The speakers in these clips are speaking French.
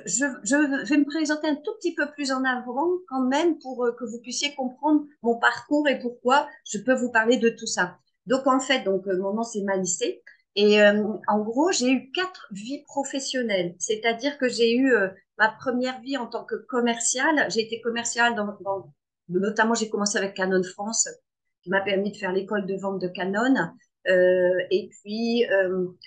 je vais me présenter un tout petit peu plus en avant quand même pour que vous puissiez comprendre mon parcours et pourquoi je peux vous parler de tout ça. Donc en fait, mon nom c'est Malicé et en gros j'ai eu 4 vies professionnelles, c'est-à-dire que j'ai eu ma première vie en tant que commerciale. J'ai été commerciale notamment j'ai commencé avec Canon France qui m'a permis de faire l'école de vente de Canon. Et puis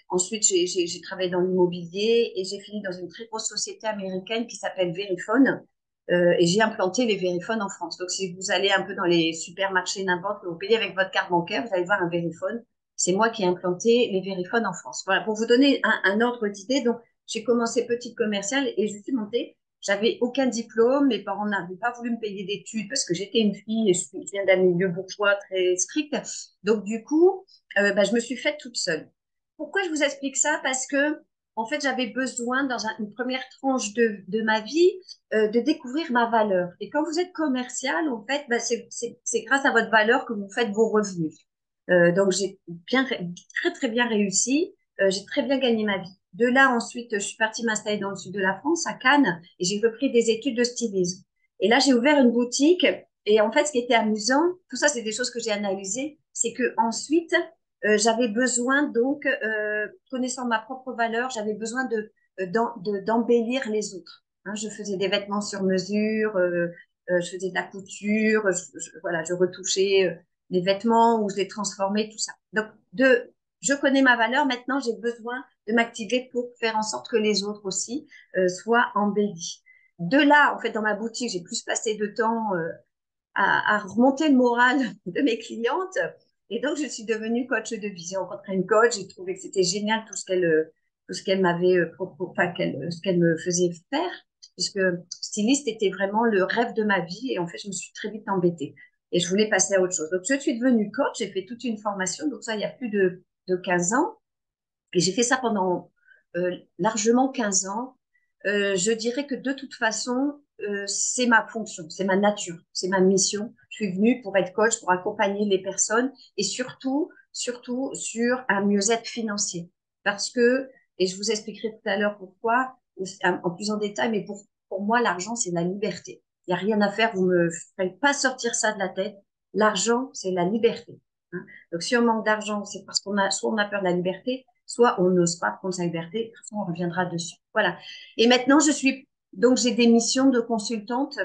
ensuite, j'ai travaillé dans l'immobilier et j'ai fini dans une très grosse société américaine qui s'appelle Verifone. Et j'ai implanté les Verifone en France. Donc, si vous allez un peu dans les supermarchés, n'importe, que vous payez avec votre carte bancaire, vous allez voir un Verifone. C'est moi qui ai implanté les Verifone en France. Voilà, pour vous donner un ordre d'idée. Donc, j'ai commencé petite commerciale et je suis montée. J'avais aucun diplôme. Mes parents n'avaient pas voulu me payer d'études parce que j'étais une fille et je viens d'un milieu bourgeois très strict. Donc, du coup, je me suis faite toute seule. Pourquoi je vous explique ça? Parce que, en fait, j'avais besoin, dans une première tranche de ma vie, de découvrir ma valeur. Et quand vous êtes commercial, en fait, c'est grâce à votre valeur que vous faites vos revenus. Donc, j'ai très, très bien réussi. J'ai très bien gagné ma vie. De là, ensuite, je suis partie m'installer dans le sud de la France, à Cannes, et j'ai repris des études de stylisme. Et là, j'ai ouvert une boutique. Et en fait, ce qui était amusant, tout ça, c'est des choses que j'ai analysées, c'est que ensuite, j'avais besoin donc, connaissant ma propre valeur, j'avais besoin d'embellir les autres. Hein, je faisais des vêtements sur mesure, je faisais de la couture, voilà, je retouchais les vêtements ou je les transformais, tout ça. Donc, je connais ma valeur, maintenant j'ai besoin de m'activer pour faire en sorte que les autres aussi soient embellis. De là, en fait, dans ma boutique, j'ai plus passé de temps à remonter le moral de mes clientes. Et donc, je suis devenue coach de vie. J'ai rencontré une coach, j'ai trouvé que c'était génial tout ce qu'elle m'avait ce qu'elle me faisait faire, puisque styliste était vraiment le rêve de ma vie. Et en fait, je me suis très vite embêtée et je voulais passer à autre chose. Donc, je suis devenue coach, j'ai fait toute une formation. Donc, ça, il y a plus de 15 ans. Et j'ai fait ça pendant largement 15 ans. Je dirais que de toute façon, c'est ma fonction, c'est ma nature, c'est ma mission. Je suis venue pour être coach, pour accompagner les personnes et surtout sur un mieux-être financier. Parce que, et je vous expliquerai tout à l'heure pourquoi, en plus en détail, mais pour moi, l'argent, c'est la liberté. Il n'y a rien à faire, vous me faites pas sortir ça de la tête. L'argent, c'est la liberté. Hein. Donc, si on manque d'argent, c'est parce soit on a peur de la liberté, soit on n'ose pas prendre sa liberté. De toute façon, on reviendra dessus. Voilà. Et maintenant, donc j'ai des missions de consultante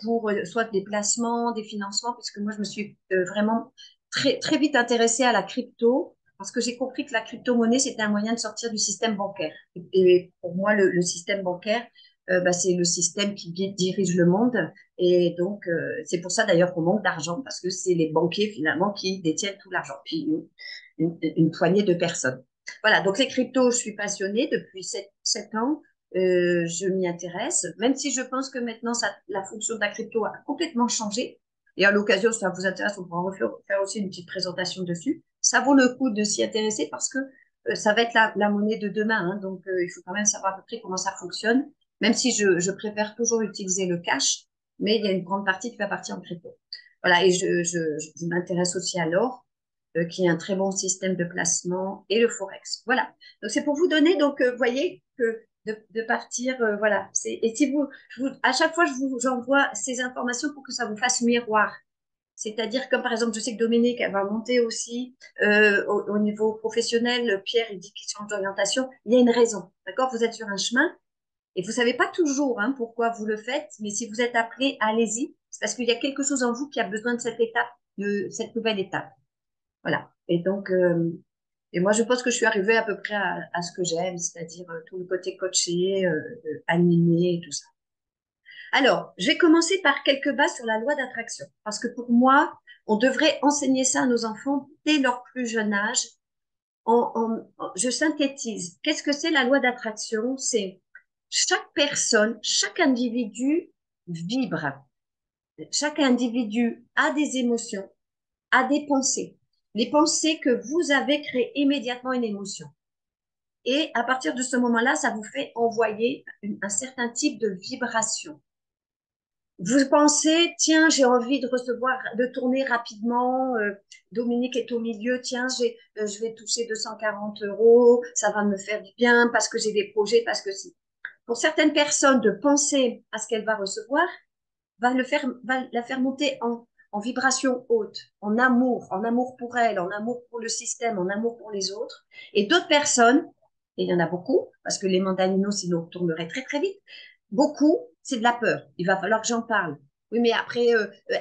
pour soit des placements, des financements, puisque moi, je me suis vraiment très, très vite intéressée à la crypto, parce que j'ai compris que la crypto-monnaie, c'était un moyen de sortir du système bancaire. Et pour moi, le système bancaire, c'est le système qui dirige le monde. Et donc, c'est pour ça d'ailleurs qu'on manque d'argent, parce que c'est les banquiers finalement qui détiennent tout l'argent. Puis une poignée de personnes. Voilà, donc les cryptos, je suis passionnée depuis 7 ans. Je m'y intéresse, même si je pense que maintenant, la fonction de la crypto a complètement changé. Et à l'occasion, si ça vous intéresse, on pourra faire aussi une petite présentation dessus. Ça vaut le coup de s'y intéresser parce que ça va être la monnaie de demain. Hein, donc, il faut quand même savoir à peu près comment ça fonctionne, même si je préfère toujours utiliser le cash, mais il y a une grande partie qui va partir en crypto. Voilà, et je m'intéresse aussi à l'or qui est un très bon système de placement, et le Forex. Voilà. Donc, c'est pour vous donner, donc, vous voyez que de partir, voilà. Et si à chaque fois, j'envoie ces informations pour que ça vous fasse miroir. C'est-à-dire, comme par exemple, je sais que Dominique, elle va monter aussi au niveau professionnel. Pierre, il dit qu'il change d'orientation. Il y a une raison. D'accord? Vous êtes sur un chemin et vous ne savez pas toujours hein, pourquoi vous le faites, mais si vous êtes appelé, allez-y. C'est parce qu'il y a quelque chose en vous qui a besoin de cette étape, de cette nouvelle étape. Voilà. Et donc, et moi, je pense que je suis arrivée à peu près à ce que j'aime, c'est-à-dire tout le côté coaché, animé et tout ça. Alors, je vais commencer par quelques bases sur la loi d'attraction, parce que pour moi, on devrait enseigner ça à nos enfants dès leur plus jeune âge. Je synthétise. Qu'est-ce que c'est la loi d'attraction? C'est chaque personne, chaque individu vibre. Chaque individu a des émotions, a des pensées. Les pensées que vous avez créent immédiatement une émotion. Et à partir de ce moment-là, ça vous fait envoyer un certain type de vibration. Vous pensez, tiens, j'ai envie de recevoir, de tourner rapidement. Dominique est au milieu, tiens, je vais toucher 240 euros, ça va me faire du bien parce que j'ai des projets, parce que si. pour certaines personnes, de penser à ce qu'elle va recevoir, va la faire monter en vibration haute, en amour pour elle, en amour pour le système, en amour pour les autres. Et d'autres personnes, et il y en a beaucoup, parce que les mandalinos, sinon, tourneraient très, très vite, beaucoup, c'est de la peur. Il va falloir que j'en parle. Oui, mais après,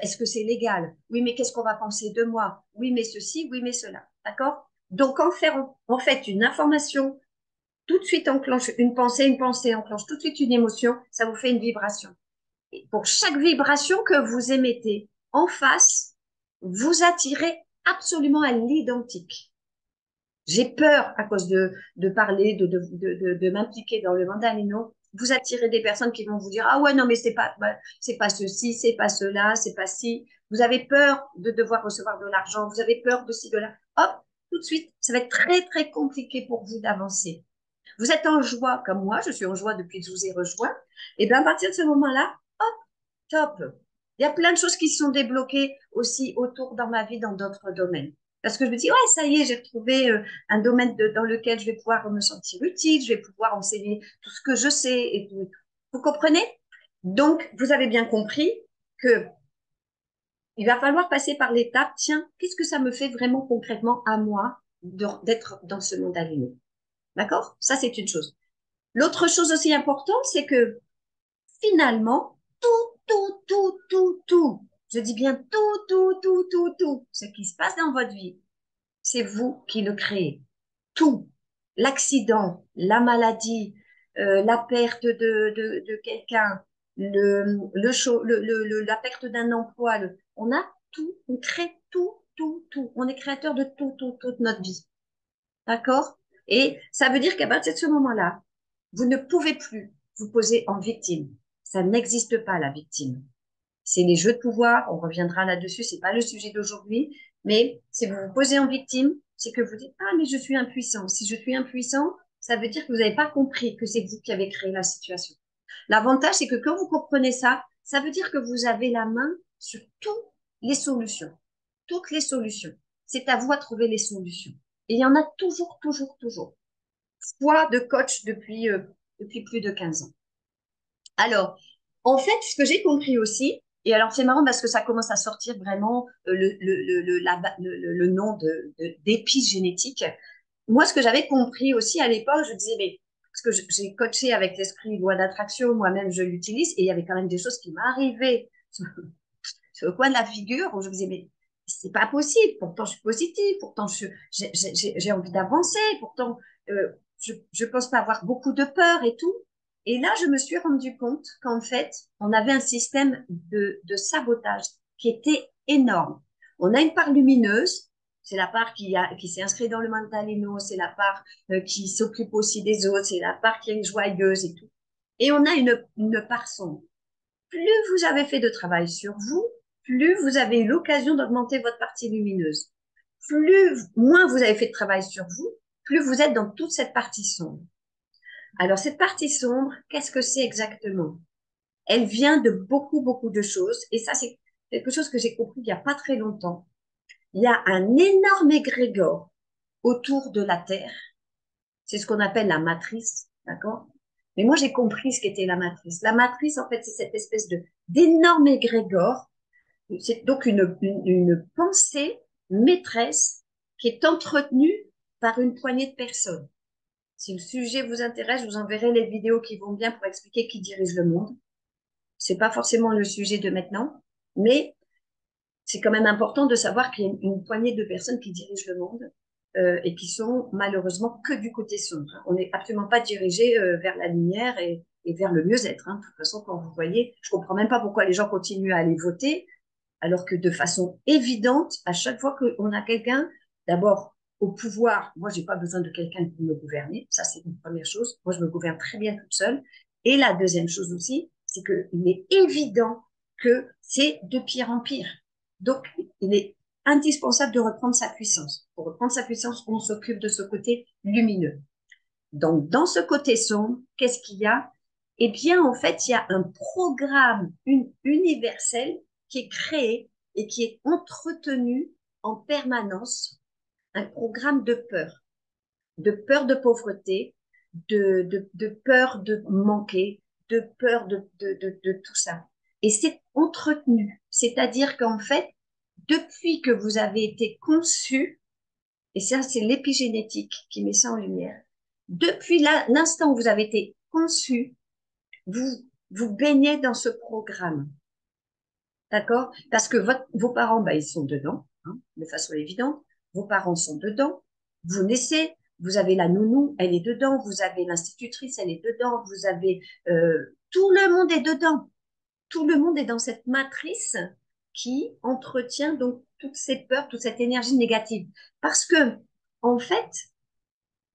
est-ce que c'est légal? Oui, mais qu'est-ce qu'on va penser de moi? Oui, mais ceci, oui, mais cela. D'accord? Donc, en fait, une information tout de suite enclenche une pensée enclenche tout de suite une émotion, ça vous fait une vibration. Et pour chaque vibration que vous émettez en face, vous attirez absolument à l'identique. J'ai peur à cause de parler, de m'impliquer dans le mandalino. Vous attirez des personnes qui vont vous dire, ah ouais, non, mais c'est pas ceci, c'est pas cela, c'est pas ci. Vous avez peur de devoir recevoir de l'argent, vous avez peur de ci, de là. Hop, tout de suite, ça va être très, très compliqué pour vous d'avancer. Vous êtes en joie comme moi, je suis en joie depuis que je vous ai rejoint. Et bien à partir de ce moment-là, hop, top. Il y a plein de choses qui sont débloquées aussi autour dans ma vie, dans d'autres domaines. Parce que je me dis, ouais, ça y est, j'ai retrouvé un domaine dans lequel je vais pouvoir me sentir utile, je vais pouvoir enseigner tout ce que je sais et tout. Vous comprenez? Donc, vous avez bien compris que il va falloir passer par l'étape, tiens, qu'est-ce que ça me fait vraiment concrètement à moi d'être dans ce monde aligné? D'accord? Ça, c'est une chose. L'autre chose aussi importante, c'est que finalement, tout, je dis bien tout, ce qui se passe dans votre vie, c'est vous qui le créez. Tout. L'accident, la maladie, la perte de quelqu'un, la perte d'un emploi, on a tout, on crée tout. On est créateur de toute notre vie. D'accord? Et ça veut dire qu'à partir de ce moment-là, vous ne pouvez plus vous poser en victime. Ça n'existe pas, la victime. C'est les jeux de pouvoir, on reviendra là-dessus, c'est pas le sujet d'aujourd'hui, mais si vous vous posez en victime, c'est que vous dites, ah, mais je suis impuissant. Si je suis impuissant, ça veut dire que vous n'avez pas compris que c'est vous qui avez créé la situation. L'avantage, c'est que quand vous comprenez ça, ça veut dire que vous avez la main sur toutes les solutions. Toutes les solutions. C'est à vous à trouver les solutions. Et il y en a toujours. Foi de coach depuis plus de 15 ans. Alors, en fait, ce que j'ai compris aussi, et alors c'est marrant parce que ça commence à sortir vraiment le nom d'épigénétique. Moi, ce que j'avais compris aussi à l'époque, je disais, mais parce que j'ai coaché avec l'esprit loi d'attraction, moi-même je l'utilise, et il y avait quand même des choses qui m'arrivaient sur le coin de la figure où je me disais, mais c'est pas possible, pourtant je suis positive, pourtant j'ai envie d'avancer, pourtant je pense pas avoir beaucoup de peur et tout. Et là, je me suis rendu compte qu'en fait, on avait un système de sabotage qui était énorme. On a une part lumineuse, c'est la part qui s'est inscrite dans le mentalino, c'est la part qui s'occupe aussi des autres, c'est la part qui est joyeuse et tout. Et on a une part sombre. Plus vous avez fait de travail sur vous, plus vous avez eu l'occasion d'augmenter votre partie lumineuse. Moins vous avez fait de travail sur vous, plus vous êtes dans toute cette partie sombre. Alors, cette partie sombre, qu'est-ce que c'est exactement? Elle vient de beaucoup de choses. Et ça, c'est quelque chose que j'ai compris il n'y a pas très longtemps. Il y a un énorme égrégore autour de la Terre. C'est ce qu'on appelle la matrice, d'accord? Mais moi, j'ai compris ce qu'était la matrice. La matrice, en fait, c'est cette espèce d'énorme égrégore. C'est donc une pensée maîtresse qui est entretenue par une poignée de personnes. Si le sujet vous intéresse, je vous enverrai les vidéos qui vont bien pour expliquer qui dirige le monde. C'est pas forcément le sujet de maintenant, mais c'est quand même important de savoir qu'il y a une poignée de personnes qui dirigent le monde et qui sont malheureusement que du côté sombre. On n'est absolument pas dirigé vers la lumière et vers le mieux-être. Hein. De toute façon, quand vous voyez, je comprends même pas pourquoi les gens continuent à aller voter, alors que de façon évidente, à chaque fois qu'on a quelqu'un, d'abord au pouvoir, moi, j'ai pas besoin de quelqu'un pour me gouverner. Ça, c'est une première chose. Moi, je me gouverne très bien toute seule. Et la deuxième chose aussi, c'est qu'il est évident que c'est de pire en pire. Donc, il est indispensable de reprendre sa puissance. Pour reprendre sa puissance, on s'occupe de ce côté lumineux. Donc, dans ce côté sombre, qu'est-ce qu'il y a? Eh bien, en fait, il y a un programme universel qui est créé et qui est entretenu en permanence, un programme de peur de pauvreté, de peur de manquer, de peur de tout ça. Et c'est entretenu. C'est-à-dire qu'en fait, depuis que vous avez été conçu, et ça, c'est l'épigénétique qui met ça en lumière, depuis l'instant où vous avez été conçu, vous baignez dans ce programme. D'accord? Parce que vos parents, bah, ils sont dedans, hein, de façon évidente. Vos parents sont dedans. Vous naissez, vous avez la nounou, elle est dedans. Vous avez l'institutrice, elle est dedans. Vous avez tout le monde est dedans. Tout le monde est dans cette matrice qui entretient donc toutes ces peurs, toute cette énergie négative. Parce que, en fait,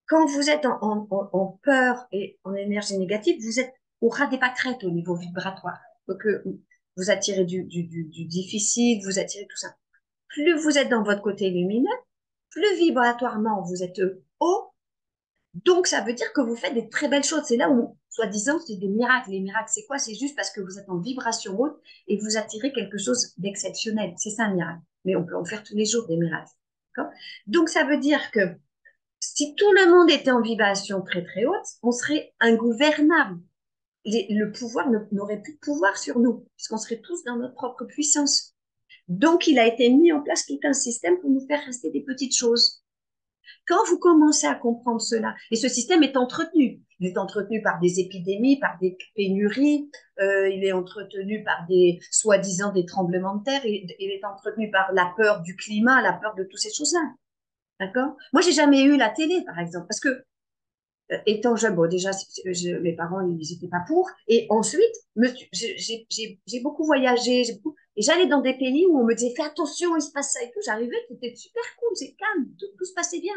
quand vous êtes en peur et en énergie négative, vous êtes au ras des pâquerettes au niveau vibratoire. Donc, vous attirez du difficile, vous attirez tout ça. Plus vous êtes dans votre côté lumineux, plus vibratoirement vous êtes haut. Donc, ça veut dire que vous faites des très belles choses. C'est là où, soi-disant, c'est des miracles. Les miracles, c'est quoi? C'est juste parce que vous êtes en vibration haute et vous attirez quelque chose d'exceptionnel. C'est ça un miracle. Mais on peut en faire tous les jours des miracles. Donc, ça veut dire que si tout le monde était en vibration très très haute, on serait ingouvernable. Le pouvoir n'aurait plus de pouvoir sur nous, puisqu'on serait tous dans notre propre puissance. Donc, il a été mis en place tout un système pour nous faire rester des petites choses. Quand vous commencez à comprendre cela, et ce système est entretenu, il est entretenu par des épidémies, par des pénuries, il est entretenu par des, soi-disant, des tremblements de terre, il est entretenu par la peur du climat, la peur de toutes ces choses-là. D'accord? Moi, j'ai jamais eu la télé, par exemple, parce que étant jeune, bon, déjà, mes parents, ils n'étaient pas pour. Et ensuite, j'ai beaucoup voyagé, et j'allais dans des pays où on me disait, fais attention, il se passe ça et tout. J'arrivais, c'était super cool, c'est calme, tout se passait bien.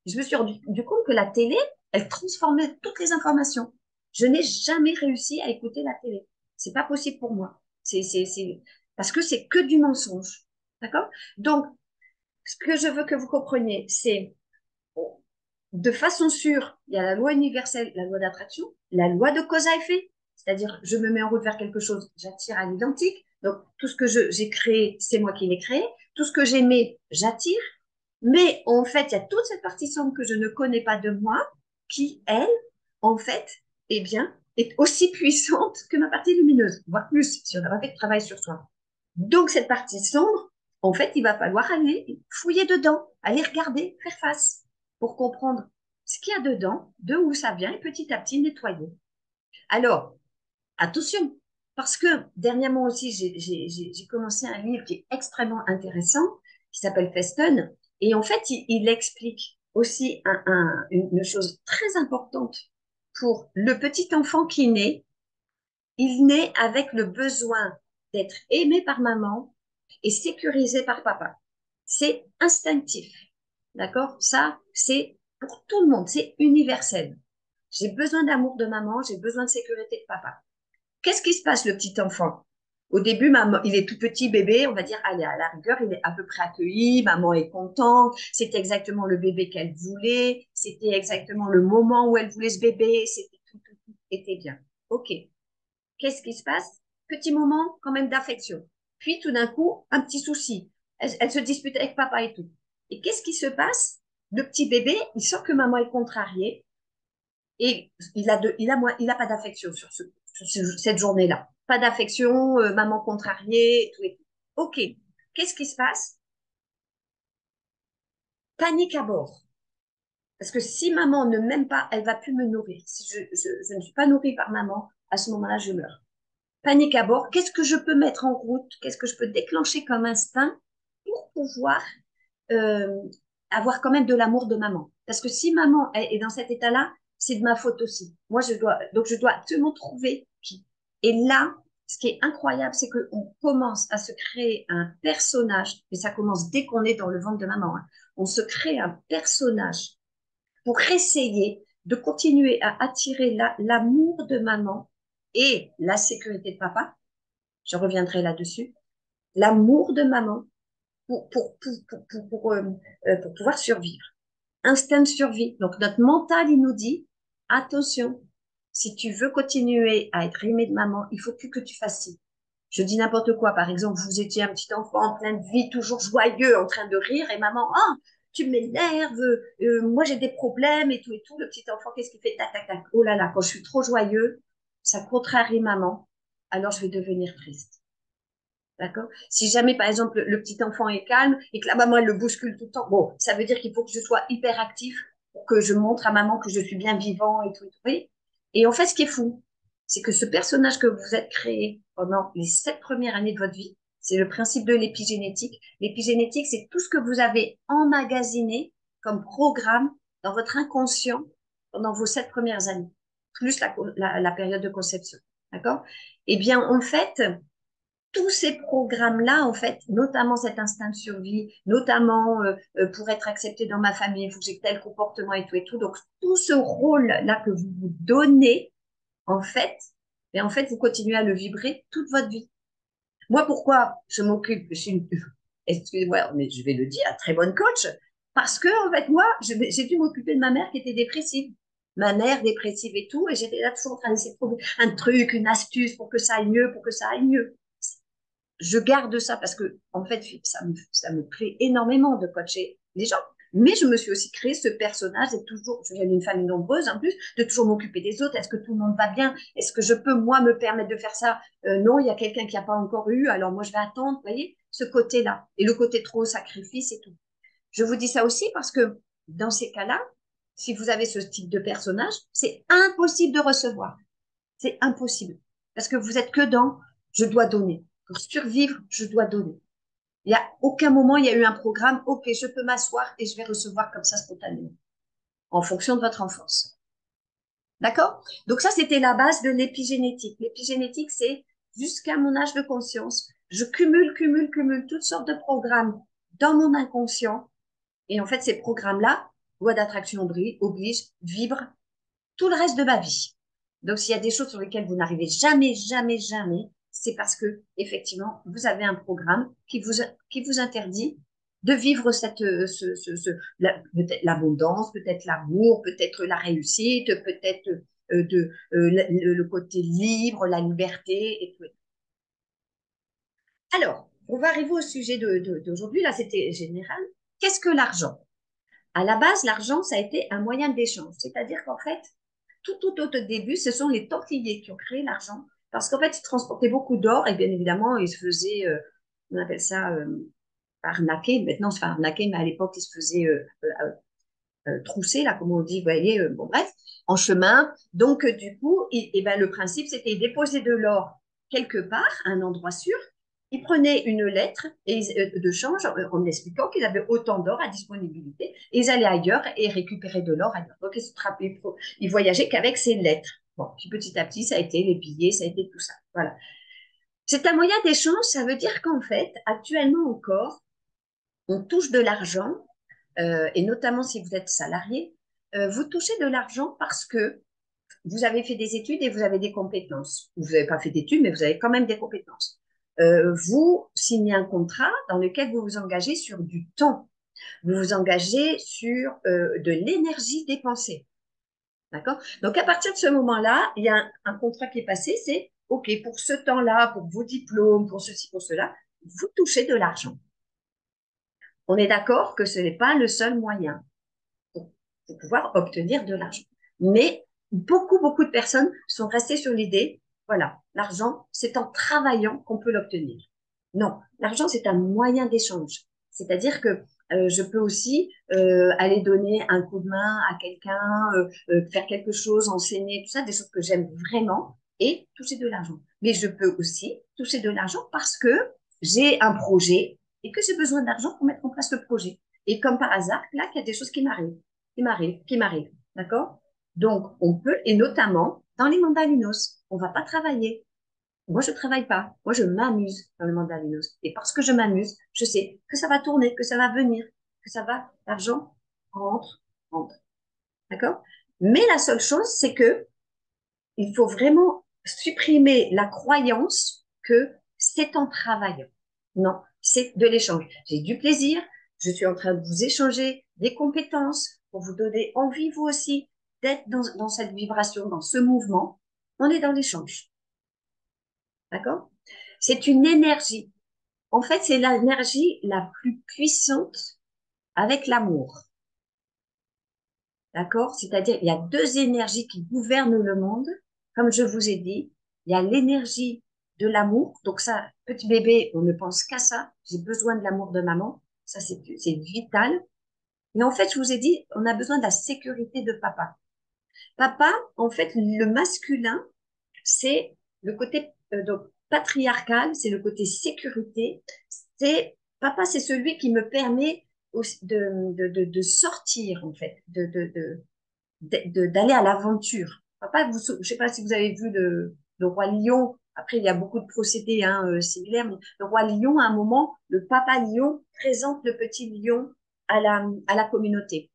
Et je me suis rendu compte que la télé, elle transformait toutes les informations. Je n'ai jamais réussi à écouter la télé. C'est pas possible pour moi. Parce que c'est que du mensonge. D'accord? Donc, ce que je veux que vous compreniez, c'est de façon sûre, il y a la loi universelle, la loi d'attraction, la loi de cause à effet. C'est-à-dire, je me mets en route vers quelque chose, j'attire à l'identique. Donc, tout ce que j'ai créé, c'est moi qui l'ai créé. Tout ce que j'aimais, j'attire. Mais en fait, il y a toute cette partie sombre que je ne connais pas de moi, qui, elle, en fait, eh bien, est aussi puissante que ma partie lumineuse, voire plus, si on n'a pas fait de travail sur soi. Donc, cette partie sombre, en fait, il va falloir aller fouiller dedans, aller regarder, faire face, pour comprendre ce qu'il y a dedans, de où ça vient, et petit à petit nettoyer. Alors, attention, parce que dernièrement aussi, j'ai commencé un livre qui est extrêmement intéressant, qui s'appelle Feston, et en fait, il explique aussi une chose très importante pour le petit enfant qui naît. Il naît avec le besoin d'être aimé par maman et sécurisé par papa. C'est instinctif. D'accord? Ça, c'est pour tout le monde, c'est universel. J'ai besoin d'amour de maman, j'ai besoin de sécurité de papa. Qu'est-ce qui se passe, le petit enfant? Au début, maman, il est tout petit bébé, on va dire, allez, à la rigueur, il est à peu près accueilli, maman est contente, c'était exactement le bébé qu'elle voulait, c'était exactement le moment où elle voulait ce bébé, c'était tout était bien. OK. Qu'est-ce qui se passe? Petit moment quand même d'affection. Puis tout d'un coup, un petit souci. Elle se dispute avec papa et tout. Et qu'est-ce qui se passe? Le petit bébé, il sent que maman est contrariée et il a pas d'affection sur cette journée-là. Pas d'affection, maman contrariée, tout et tout. Ok. Qu'est-ce qui se passe? Panique à bord. Parce que si maman ne m'aime pas, elle va plus me nourrir. Si je ne suis pas nourrie par maman, à ce moment-là, je meurs. Panique à bord, qu'est-ce que je peux mettre en route, qu'est-ce que je peux déclencher comme instinct pour pouvoir euh, avoir quand même de l'amour de maman. Parce que si maman est dans cet état-là, c'est de ma faute aussi. Donc je dois absolument trouver qui. Et là, ce qui est incroyable, c'est qu'on commence à se créer un personnage, et ça commence dès qu'on est dans le ventre de maman, hein. On se crée un personnage pour essayer de continuer à attirer l'amour de maman et la sécurité de papa. Je reviendrai là-dessus. L'amour de maman pour pouvoir survivre. Instinct de survie. Donc, notre mental, il nous dit, attention, si tu veux continuer à être aimé de maman, il faut plus que tu fasses ci. Je dis n'importe quoi. Par exemple, vous étiez un petit enfant en pleine vie, toujours joyeux, en train de rire, et maman, ah, tu m'énerves, moi j'ai des problèmes et tout. Le petit enfant, qu'est-ce qu'il fait? Tac, tac, tac. Oh là là, quand je suis trop joyeux, ça contrarie maman, alors je vais devenir triste. D'accord? Si jamais, par exemple, le petit enfant est calme et que la maman, elle le bouscule tout le temps, bon, ça veut dire qu'il faut que je sois hyper actif pour que je montre à maman que je suis bien vivant et tout. Oui. Et en fait, ce qui est fou, c'est que ce personnage que vous êtes créé pendant les 7 premières années de votre vie, c'est le principe de l'épigénétique. L'épigénétique, c'est tout ce que vous avez emmagasiné comme programme dans votre inconscient pendant vos 7 premières années, plus la période de conception. D'accord? Eh bien, en fait, tous ces programmes-là, en fait, notamment cet instinct de survie, notamment pour être accepté dans ma famille, il faut que j'ai tel comportement et tout et tout. Donc, tout ce rôle-là que vous vous donnez, en fait, et en fait, vous continuez à le vibrer toute votre vie. Moi, pourquoi je m'occupe, je suis une, excusez-moi, mais je vais le dire, très bonne coach, parce que, en fait, moi, j'ai dû m'occuper de ma mère qui était dépressive. Ma mère dépressive et tout, et j'étais là toujours en train d'essayer de trouver un truc, une astuce pour que ça aille mieux, pour que ça aille mieux. Je garde ça parce que, en fait, ça me plaît énormément de coacher les gens. Mais je me suis aussi créé ce personnage et toujours, je viens d'une famille nombreuse en plus, de toujours m'occuper des autres. Est-ce que tout le monde va bien? Est-ce que je peux, moi, me permettre de faire ça? Non, il y a quelqu'un qui n'a pas encore eu, alors moi, je vais attendre. Vous voyez, ce côté-là. Et le côté trop sacrifice et tout. Je vous dis ça aussi parce que dans ces cas-là, si vous avez ce type de personnage, c'est impossible de recevoir. C'est impossible. Parce que vous êtes que dans je dois donner. Pour survivre, je dois donner. Il n'y a aucun moment, il y a eu un programme, ok, je peux m'asseoir et je vais recevoir comme ça spontanément, en fonction de votre enfance. D'accord? Donc ça, c'était la base de l'épigénétique. L'épigénétique, c'est jusqu'à mon âge de conscience, je cumule toutes sortes de programmes dans mon inconscient. Et en fait, ces programmes-là, loi d'attraction oblige, vibrent tout le reste de ma vie. Donc, s'il y a des choses sur lesquelles vous n'arrivez jamais, c'est parce que, effectivement, vous avez un programme qui vous interdit de vivre peut-être l'abondance, peut-être l'amour, peut-être la réussite, peut-être le côté libre, la liberté et tout. Alors, on va arriver au sujet d'aujourd'hui. Là, c'était général. Qu'est-ce que l'argent? À la base, l'argent, ça a été un moyen d'échange. C'est-à-dire qu'en fait, tout au début, ce sont les Templiers qui ont créé l'argent. Parce qu'en fait, ils transportaient beaucoup d'or et bien évidemment, ils se faisaient, on appelle ça arnaquer. Maintenant, c'est pas arnaquer, mais à l'époque, ils se faisaient trousser, là, comme on dit, vous voyez, bon, bref, en chemin. Donc, du coup, ben, le principe, c'était déposer de l'or quelque part, à un endroit sûr. Ils prenaient une lettre de change en expliquant qu'ils avaient autant d'or à disponibilité et ils allaient ailleurs et récupéraient de l'or ailleurs. Donc, ils voyageaient qu'avec ces lettres. Bon, puis petit à petit, ça a été les billets, ça a été tout ça. Voilà. C'est un moyen d'échange, ça veut dire qu'en fait, actuellement encore, on touche de l'argent et notamment si vous êtes salarié, vous touchez de l'argent parce que vous avez fait des études et vous avez des compétences. Vous n'avez pas fait d'études, mais vous avez quand même des compétences. Vous signez un contrat dans lequel vous vous engagez sur du temps. Vous vous engagez sur de l'énergie dépensée. D'accord? Donc, à partir de ce moment-là, il y a un contrat qui est passé, c'est OK, pour ce temps-là, pour vos diplômes, pour ceci, pour cela, vous touchez de l'argent. On est d'accord que ce n'est pas le seul moyen pour pouvoir obtenir de l'argent. Mais beaucoup de personnes sont restées sur l'idée, voilà, l'argent, c'est en travaillant qu'on peut l'obtenir. Non, l'argent, c'est un moyen d'échange. C'est-à-dire que je peux aussi aller donner un coup de main à quelqu'un, faire quelque chose, enseigner, tout ça, des choses que j'aime vraiment et toucher de l'argent. Mais je peux aussi toucher de l'argent parce que j'ai un projet et que j'ai besoin d'argent pour mettre en place le projet. Et comme par hasard, là, il y a des choses qui m'arrivent. D'accord? Donc, on peut, et notamment dans les mandalinos, on va pas travailler. Moi, je travaille pas. Moi, je m'amuse dans le mandalinos. Et parce que je m'amuse, je sais que ça va tourner, que ça va venir, que ça va, l'argent rentre. D'accord? Mais la seule chose, c'est que il faut vraiment supprimer la croyance que c'est en travaillant. Non, c'est de l'échange. J'ai du plaisir, je suis en train de vous échanger des compétences pour vous donner envie, vous aussi, d'être dans cette vibration, dans ce mouvement. On est dans l'échange. D'accord? C'est une énergie. En fait, c'est l'énergie la plus puissante avec l'amour. D'accord? C'est-à-dire, il y a deux énergies qui gouvernent le monde. Comme je vous ai dit, il y a l'énergie de l'amour. Donc ça, petit bébé, on ne pense qu'à ça. J'ai besoin de l'amour de maman. Ça, c'est vital. Et en fait, je vous ai dit, on a besoin de la sécurité de papa. Papa, en fait, le masculin, c'est le côté donc, patriarcal, c'est le côté sécurité. C'est papa, c'est celui qui me permet de sortir, en fait, d'aller à l'aventure. Papa, je ne sais pas si vous avez vu le roi lion. Après, il y a beaucoup de procédés hein, similaires, mais le roi lion, à un moment, le papa lion présente le petit lion à la communauté.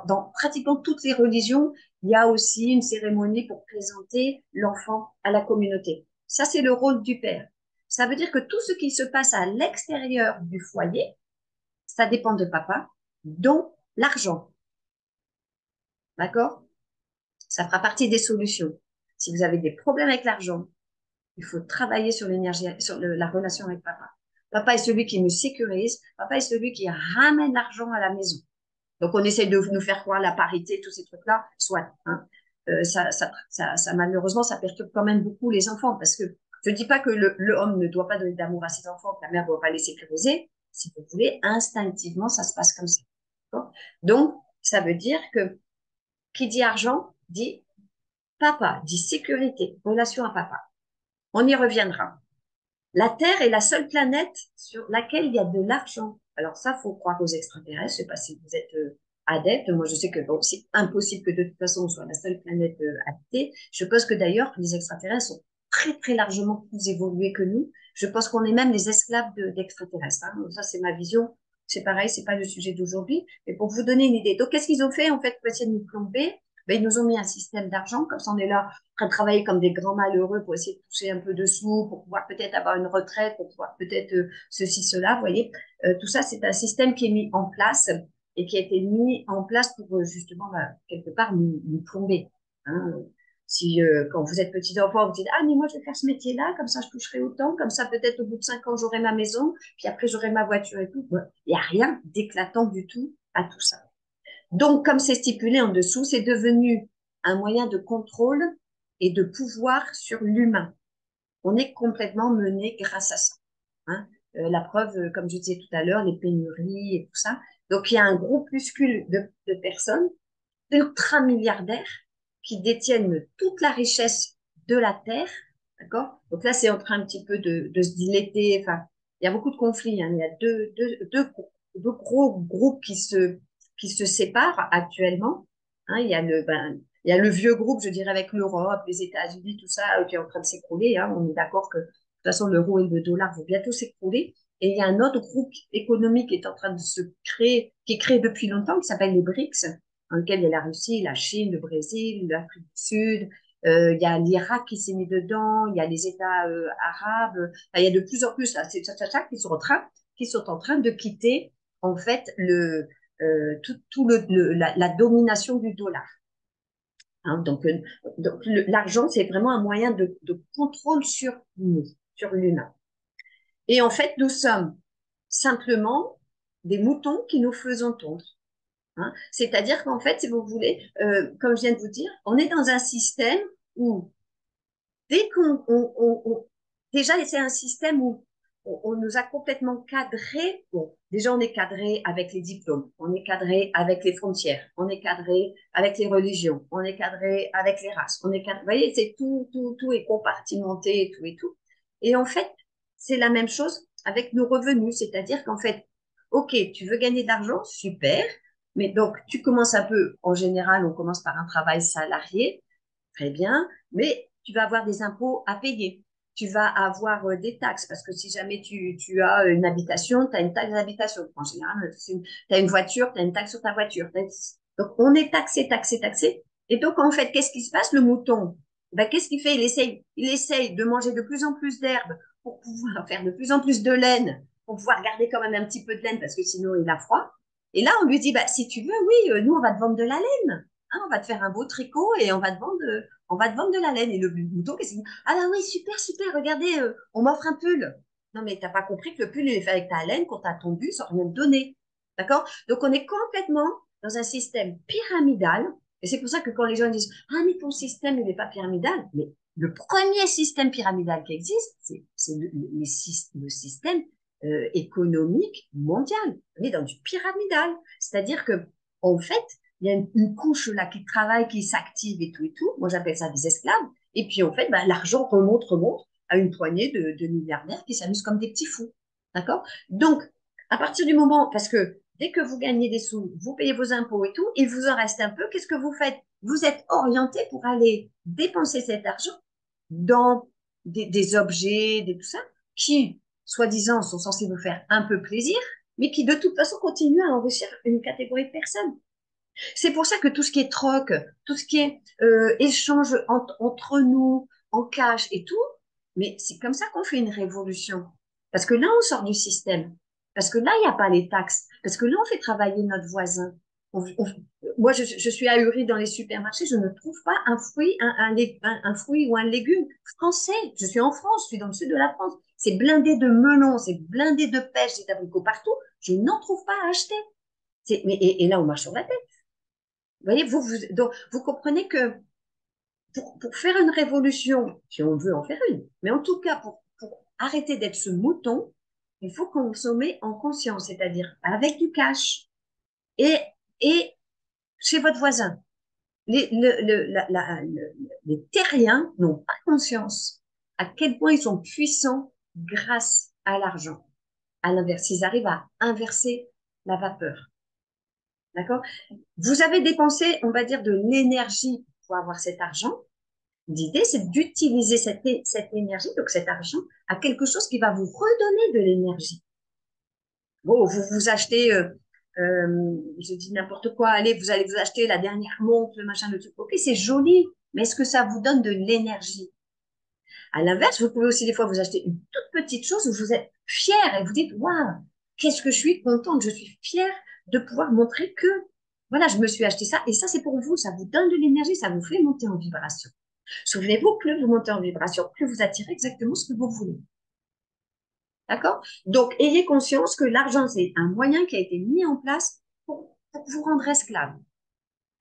Dans pratiquement toutes les religions, il y a aussi une cérémonie pour présenter l'enfant à la communauté. Ça, c'est le rôle du père. Ça veut dire que tout ce qui se passe à l'extérieur du foyer, ça dépend de papa, dont l'argent. D'accord? Ça fera partie des solutions. Si vous avez des problèmes avec l'argent, il faut travailler sur l'énergie, sur la relation avec papa. Papa est celui qui nous sécurise. Papa est celui qui ramène l'argent à la maison. Donc, on essaie de nous faire croire la parité, tous ces trucs-là, soit. Hein. Malheureusement, ça perturbe quand même beaucoup les enfants parce que je ne dis pas que l'homme ne doit pas donner d'amour à ses enfants, que la mère ne doit pas les sécuriser. Si vous voulez, instinctivement, ça se passe comme ça. Donc, ça veut dire que qui dit argent dit papa, dit sécurité, relation à papa. On y reviendra. La Terre est la seule planète sur laquelle il y a de l'argent. Alors ça, faut croire aux extraterrestres. Je sais pas si vous êtes adepte. Moi, je sais que bon, c'est impossible que de toute façon on soit la seule planète habitée. Je pense que d'ailleurs, les extraterrestres sont très très largement plus évolués que nous. Je pense qu'on est même les esclaves d'extraterrestres. Hein. Ça, c'est ma vision. C'est pareil, c'est pas le sujet d'aujourd'hui. Mais pour vous donner une idée. Donc, qu'est-ce qu'ils ont fait en fait pour essayer de nous plomber? Ben, ils nous ont mis un système d'argent, comme ça on est là en train de travailler comme des grands malheureux pour essayer de toucher un peu de sous, pour pouvoir peut-être avoir une retraite, pour pouvoir peut-être ceci, cela, vous voyez. Tout ça, c'est un système qui est mis en place et qui a été mis en place pour justement, bah, quelque part, nous plomber. Hein. Si quand vous êtes petit enfant, vous dites, ah, mais moi, je vais faire ce métier-là, comme ça, je toucherai autant, comme ça, peut-être au bout de 5 ans, j'aurai ma maison, puis après, j'aurai ma voiture et tout. Il n'y a rien d'éclatant du tout à tout ça. Donc, comme c'est stipulé en dessous, c'est devenu un moyen de contrôle et de pouvoir sur l'humain. On est complètement mené grâce à ça. Hein. La preuve, comme je disais tout à l'heure, les pénuries et tout ça. Donc, il y a un groupuscule de personnes ultra-milliardaires qui détiennent toute la richesse de la Terre. D'accord? Donc là, c'est en train un petit peu de se dilater. Enfin, il y a beaucoup de conflits. Hein. Il y a deux gros groupes qui se séparent actuellement. Hein. Il y a le vieux groupe, je dirais, avec l'Europe, les États-Unis, tout ça, qui est en train de s'écrouler. Hein. On est d'accord que, de toute façon, l'euro et le dollar vont bientôt s'écrouler. Et il y a un autre groupe économique qui est en train de se créer, qui est créé depuis longtemps, qui s'appelle les BRICS, dans lequel il y a la Russie, la Chine, le Brésil, l'Afrique du Sud. Il y a l'Irak qui s'est mis dedans, il y a les États arabes. Enfin, il y a de plus en plus là, c'est ça qui sont en train de quitter en fait la domination du dollar. Hein, donc l'argent, c'est vraiment un moyen de contrôle sur nous, sur l'humain. Et en fait, nous sommes simplement des moutons qui nous faisons tondre. Hein. C'est-à-dire qu'en fait, si vous voulez, comme je viens de vous dire, on est dans un système où dès déjà, c'est un système où on nous a complètement cadré. Bon, déjà, on est cadré avec les diplômes, on est cadré avec les frontières, on est cadré avec les religions, on est cadré avec les races, on est cadré. Vous voyez, c'est tout est compartimenté et tout et tout. Et en fait, c'est la même chose avec nos revenus, c'est-à-dire qu'en fait, ok, tu veux gagner de l'argent, super, mais donc tu commences un peu, en général, on commence par un travail salarié, très bien, mais tu vas avoir des impôts à payer. Tu vas avoir des taxes, parce que si jamais tu as une habitation, tu as une taxe d'habitation. En général, tu as une voiture, tu as une taxe sur ta voiture. Donc, on est taxé, taxé, taxé. Et donc, en fait, qu'est-ce qui se passe? Le mouton, ben, qu'est-ce qu'il fait? Il essaye de manger de plus en plus d'herbes pour pouvoir faire de plus en plus de laine, pour pouvoir garder quand même un petit peu de laine, parce que sinon, il a froid. Et là, on lui dit, bah, si tu veux, oui, nous, on va te vendre de la laine. Hein, on va te faire un beau tricot et on va te vendre de la laine. Et le mouton, qu'est-ce qu'il dit? Ah bah oui, super, super, regardez, on m'offre un pull. Non, mais t'as pas compris que le pull, il est fait avec ta laine qu'on t'a tondu sans rien te donner. D'accord? Donc, on est complètement dans un système pyramidal. Et c'est pour ça que quand les gens disent, ah, mais ton système, il n'est pas pyramidal. Mais le premier système pyramidal qui existe, c'est le système économique mondial. On est dans du pyramidal. C'est-à-dire que, en fait, il y a une couche là qui travaille, qui s'active et tout et tout. Moi, j'appelle ça des esclaves. Et puis, en fait, ben, l'argent remonte à une poignée de milliardaires qui s'amusent comme des petits fous. D'accord? Donc, à partir du moment, parce que dès que vous gagnez des sous, vous payez vos impôts et tout, il vous en reste un peu, qu'est-ce que vous faites? Vous êtes orienté pour aller dépenser cet argent dans des objets, tout ça, qui, soi-disant, sont censés vous faire un peu plaisir, mais qui de toute façon continuent à enrichir une catégorie de personnes. C'est pour ça que tout ce qui est troc, tout ce qui est échange entre nous, en cash et tout, mais c'est comme ça qu'on fait une révolution. Parce que là, on sort du système. Parce que là, il n'y a pas les taxes. Parce que là, on fait travailler notre voisin. Moi, je suis ahurie dans les supermarchés, je ne trouve pas un fruit, un fruit ou un légume français. Je suis en France, je suis dans le sud de la France. C'est blindé de melons, c'est blindé de pêches et d'abricots partout. Je n'en trouve pas à acheter. Et là, on marche sur la tête. Vous voyez, donc, vous comprenez que pour faire une révolution, si on veut en faire une, mais en tout cas, pour arrêter d'être ce mouton, il faut consommer en conscience, c'est-à-dire avec du cash et, et chez votre voisin. Les terriens n'ont pas conscience à quel point ils sont puissants grâce à l'argent. À l'inverse, ils arrivent à inverser la vapeur. D'accord? Vous avez dépensé, on va dire, de l'énergie pour avoir cet argent. L'idée, c'est d'utiliser cette énergie, donc cet argent, à quelque chose qui va vous redonner de l'énergie. Bon, vous vous achetez, je dis n'importe quoi, allez, vous allez vous acheter la dernière montre, le machin, le truc. Ok, c'est joli, mais est-ce que ça vous donne de l'énergie? À l'inverse, vous pouvez aussi des fois vous acheter une toute petite chose où vous êtes fier et vous dites, waouh, qu'est-ce que je suis contente, je suis fière de pouvoir montrer que, voilà, je me suis acheté ça et ça, c'est pour vous, ça vous donne de l'énergie, ça vous fait monter en vibration. Souvenez-vous, plus vous montez en vibration, plus vous attirez exactement ce que vous voulez. D'accord? Donc, ayez conscience que l'argent, c'est un moyen qui a été mis en place pour vous rendre esclave.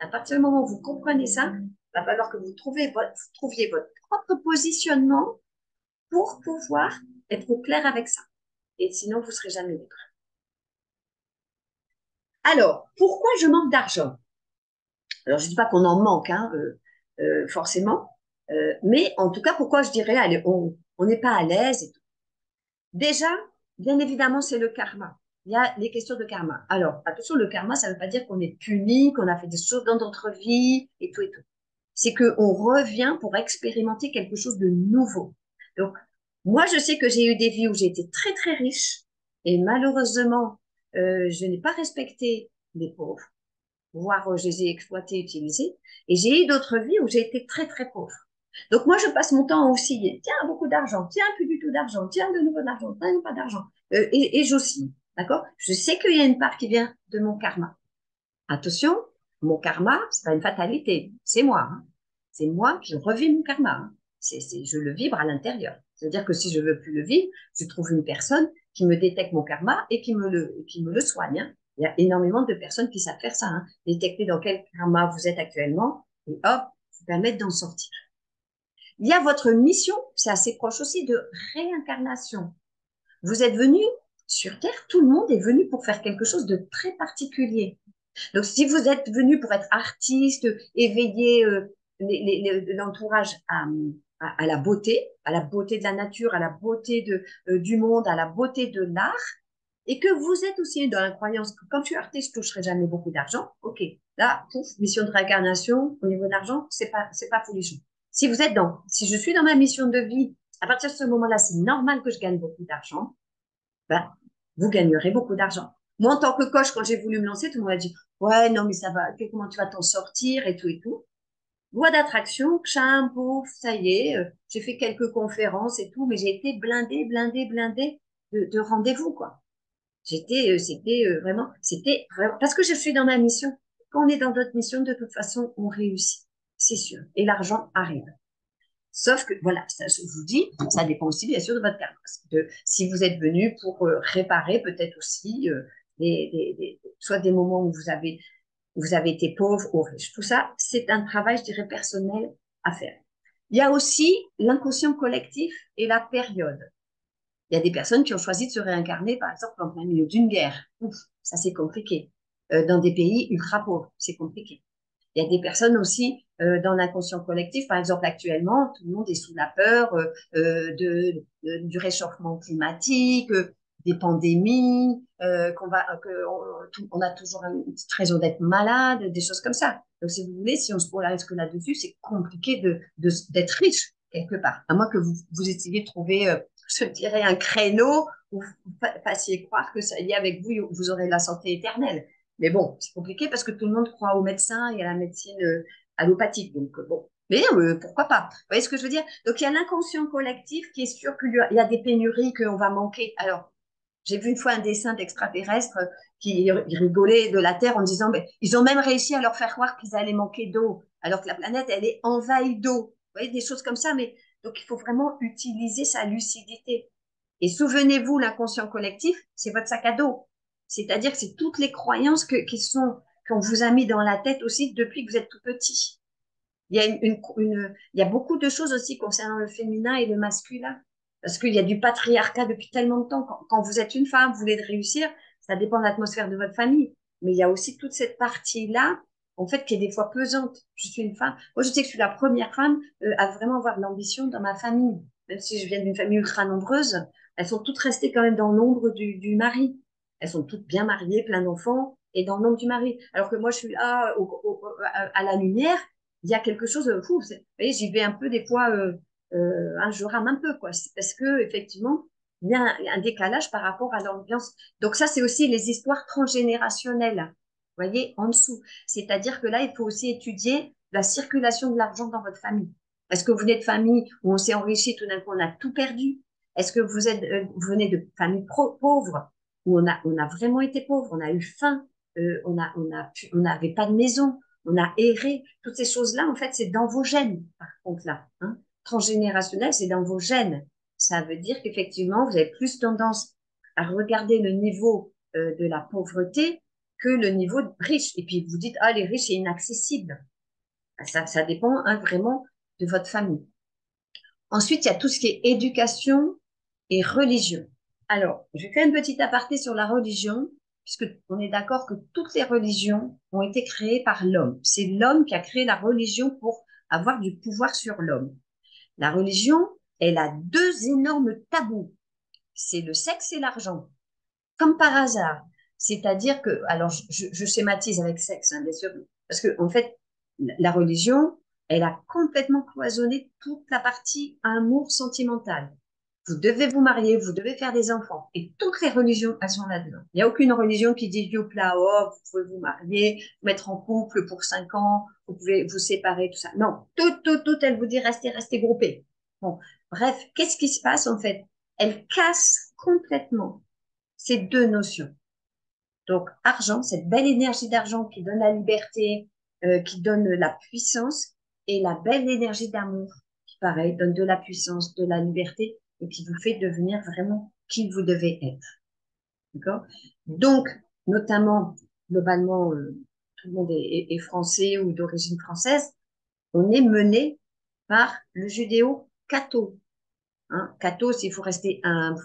À partir du moment où vous comprenez ça, il va falloir que vous trouviez votre propre positionnement pour pouvoir être au clair avec ça. Et sinon, vous ne serez jamais libre. Alors, pourquoi je manque d'argent? Alors, je ne dis pas qu'on en manque, hein, forcément, mais en tout cas, pourquoi je dirais, allez, on n'est pas à l'aise et tout. Déjà, bien évidemment, c'est le karma. Il y a les questions de karma. Alors, attention, le karma, ça ne veut pas dire qu'on est puni, qu'on a fait des choses dans notre vie et tout et tout. C'est qu'on revient pour expérimenter quelque chose de nouveau. Donc, moi, je sais que j'ai eu des vies où j'ai été très, très riche et malheureusement, je n'ai pas respecté les pauvres, voire je les ai exploités, utilisés. Et j'ai eu d'autres vies où j'ai été très, très pauvre. Donc, moi, je passe mon temps à osciller. Tiens, beaucoup d'argent. Tiens, plus du tout d'argent. Tiens, de nouveau d'argent. Tiens, pas d'argent. Et j'oscille. D'accord? Je sais qu'il y a une part qui vient de mon karma. Attention, mon karma, c'est pas une fatalité. C'est moi. Hein. C'est moi, je revis mon karma. Hein. Je le vibre à l'intérieur. C'est-à-dire que si je veux plus le vivre, je trouve une personne qui me détecte mon karma et qui me le soigne. Hein. Il y a énormément de personnes qui savent faire ça. Hein. Détecter dans quel karma vous êtes actuellement et hop, vous permettre d'en sortir. Il y a votre mission, c'est assez proche aussi de réincarnation. Vous êtes venu sur Terre, tout le monde est venu pour faire quelque chose de très particulier. Donc, si vous êtes venu pour être artiste, éveiller l'entourage à la beauté de la nature, à la beauté du monde, à la beauté de l'art, et que vous êtes aussi dans la croyance que quand tu es artiste, je ne toucherai jamais beaucoup d'argent, ok, là, pouf, mission de réincarnation, au niveau d'argent, c'est pas folichon. Si je suis dans ma mission de vie, à partir de ce moment-là, c'est normal que je gagne beaucoup d'argent, ben, vous gagnerez beaucoup d'argent. Moi, en tant que coach, quand j'ai voulu me lancer, tout le monde a dit, ouais, non, mais ça va, comment tu vas t'en sortir et tout et tout. Loi d'attraction, tcham, pouf, ça y est, j'ai fait quelques conférences et tout, mais j'ai été blindée de rendez-vous, quoi. C'était vraiment, parce que je suis dans ma mission. Quand on est dans notre mission, de toute façon, on réussit, c'est sûr. Et l'argent arrive. Sauf que, voilà, ça, je vous dis, ça dépend aussi, bien sûr, de votre karma. Si vous êtes venu pour réparer, peut-être aussi, soit des moments où vous avez été pauvre ou riche. Tout ça, c'est un travail, je dirais, personnel à faire. Il y a aussi l'inconscient collectif et la période. Il y a des personnes qui ont choisi de se réincarner, par exemple, en plein milieu d'une guerre. Ouf, ça, c'est compliqué. Dans des pays ultra pauvres, c'est compliqué. Il y a des personnes aussi dans l'inconscient collectif, par exemple actuellement, tout le monde est sous la peur du réchauffement climatique, des pandémies, on a toujours une petite raison d'être malade, des choses comme ça. Donc si vous voulez, si on se polarise que là-dessus, c'est compliqué d'être riche quelque part, à moins que vous essayiez de trouver, je dirais, un créneau où vous fassiez croire que ça y est avec vous, vous aurez la santé éternelle. Mais bon, c'est compliqué parce que tout le monde croit aux médecins et à la médecine allopathique. Donc, bon. Mais pourquoi pas? Vous voyez ce que je veux dire? Donc, il y a l'inconscient collectif qui est sûr qu'il y a des pénuries, qu'on va manquer. Alors, j'ai vu une fois un dessin d'extraterrestres qui rigolaient de la Terre en disant, mais ils ont même réussi à leur faire croire qu'ils allaient manquer d'eau, alors que la planète, elle est envahie d'eau. Vous voyez, des choses comme ça. Mais donc, il faut vraiment utiliser sa lucidité. Et souvenez-vous, l'inconscient collectif, c'est votre sac à dos. C'est-à-dire que c'est toutes les croyances qu'on vous a mis dans la tête aussi depuis que vous êtes tout petit. Il y a il y a beaucoup de choses aussi concernant le féminin et le masculin. Parce qu'il y a du patriarcat depuis tellement de temps. Quand vous êtes une femme, vous voulez réussir, ça dépend de l'atmosphère de votre famille. Mais il y a aussi toute cette partie-là, en fait, qui est des fois pesante. Je suis une femme. Moi, je sais que je suis la première femme à vraiment avoir de l'ambition dans ma famille. Même si je viens d'une famille ultra nombreuse, elles sont toutes restées quand même dans l'ombre du mari. Elles sont toutes bien mariées, plein d'enfants, et dans l'ombre du mari. Alors que moi, je suis là à la lumière. Il y a quelque chose, fou, vous voyez, j'y vais un peu des fois, je rame un peu, quoi. C'est parce que, effectivement, il y a un décalage par rapport à l'ambiance. Donc ça, c'est aussi les histoires transgénérationnelles, vous voyez, en dessous. C'est-à-dire que là, il faut aussi étudier la circulation de l'argent dans votre famille. Est-ce que vous venez de famille où on s'est enrichi, tout d'un coup, on a tout perdu? Est-ce que vous venez de familles pauvres où on a vraiment été pauvre, on a eu faim, on n'avait pas de maison, on a erré. Toutes ces choses-là, en fait, c'est dans vos gènes, par contre, là. Hein. Transgénérationnel, c'est dans vos gènes. Ça veut dire qu'effectivement, vous avez plus tendance à regarder le niveau de la pauvreté que le niveau de riche. Et puis, vous dites, ah, les riches, c'est inaccessible. Ça dépend hein, vraiment de votre famille. Ensuite, il y a tout ce qui est éducation et religion. Alors, je fais une petite aparté sur la religion, puisque on est d'accord que toutes les religions ont été créées par l'homme. C'est l'homme qui a créé la religion pour avoir du pouvoir sur l'homme. La religion, elle a deux énormes tabous. C'est le sexe et l'argent. Comme par hasard. C'est-à-dire que, alors je schématise avec sexe, hein, bien sûr, parce que en fait, la religion, elle a complètement cloisonné toute la partie amour sentimental. Vous devez vous marier, vous devez faire des enfants. Et toutes les religions, elles sont là-dedans. Il n'y a aucune religion qui dit, youpla, oh, vous pouvez vous marier, vous mettre en couple pour 5 ans, vous pouvez vous séparer, tout ça. Non, tout, elle vous dit, restez groupés. Bon, bref, qu'est-ce qui se passe en fait? Elle casse complètement ces deux notions. Donc, argent, cette belle énergie d'argent qui donne la liberté, qui donne la puissance, et la belle énergie d'amour, qui, pareil, donne de la puissance, de la liberté, et qui vous fait devenir vraiment qui vous devez être. D'accord? Donc, notamment, globalement, tout le monde est français ou d'origine française, on est mené par le judéo-catho. Hein? Catho, c'est il faut rester humble,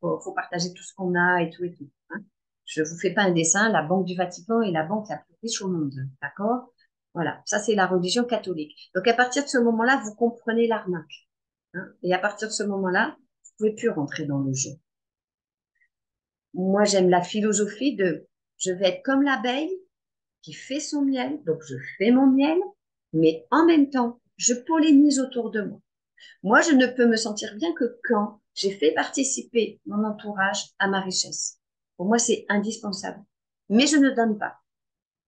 faut partager tout ce qu'on a et tout et tout. Hein? Je vous fais pas un dessin, la Banque du Vatican est la banque la plus riche au monde, d'accord? Voilà, ça c'est la religion catholique. Donc à partir de ce moment-là, vous comprenez l'arnaque. Hein? Et à partir de ce moment-là, vous pouvez plus rentrer dans le jeu. Moi, j'aime la philosophie de je vais être comme l'abeille qui fait son miel, donc je fais mon miel, mais en même temps, je pollinise autour de moi. Moi, je ne peux me sentir bien que quand j'ai fait participer mon entourage à ma richesse. Pour moi, c'est indispensable. Mais je ne donne pas.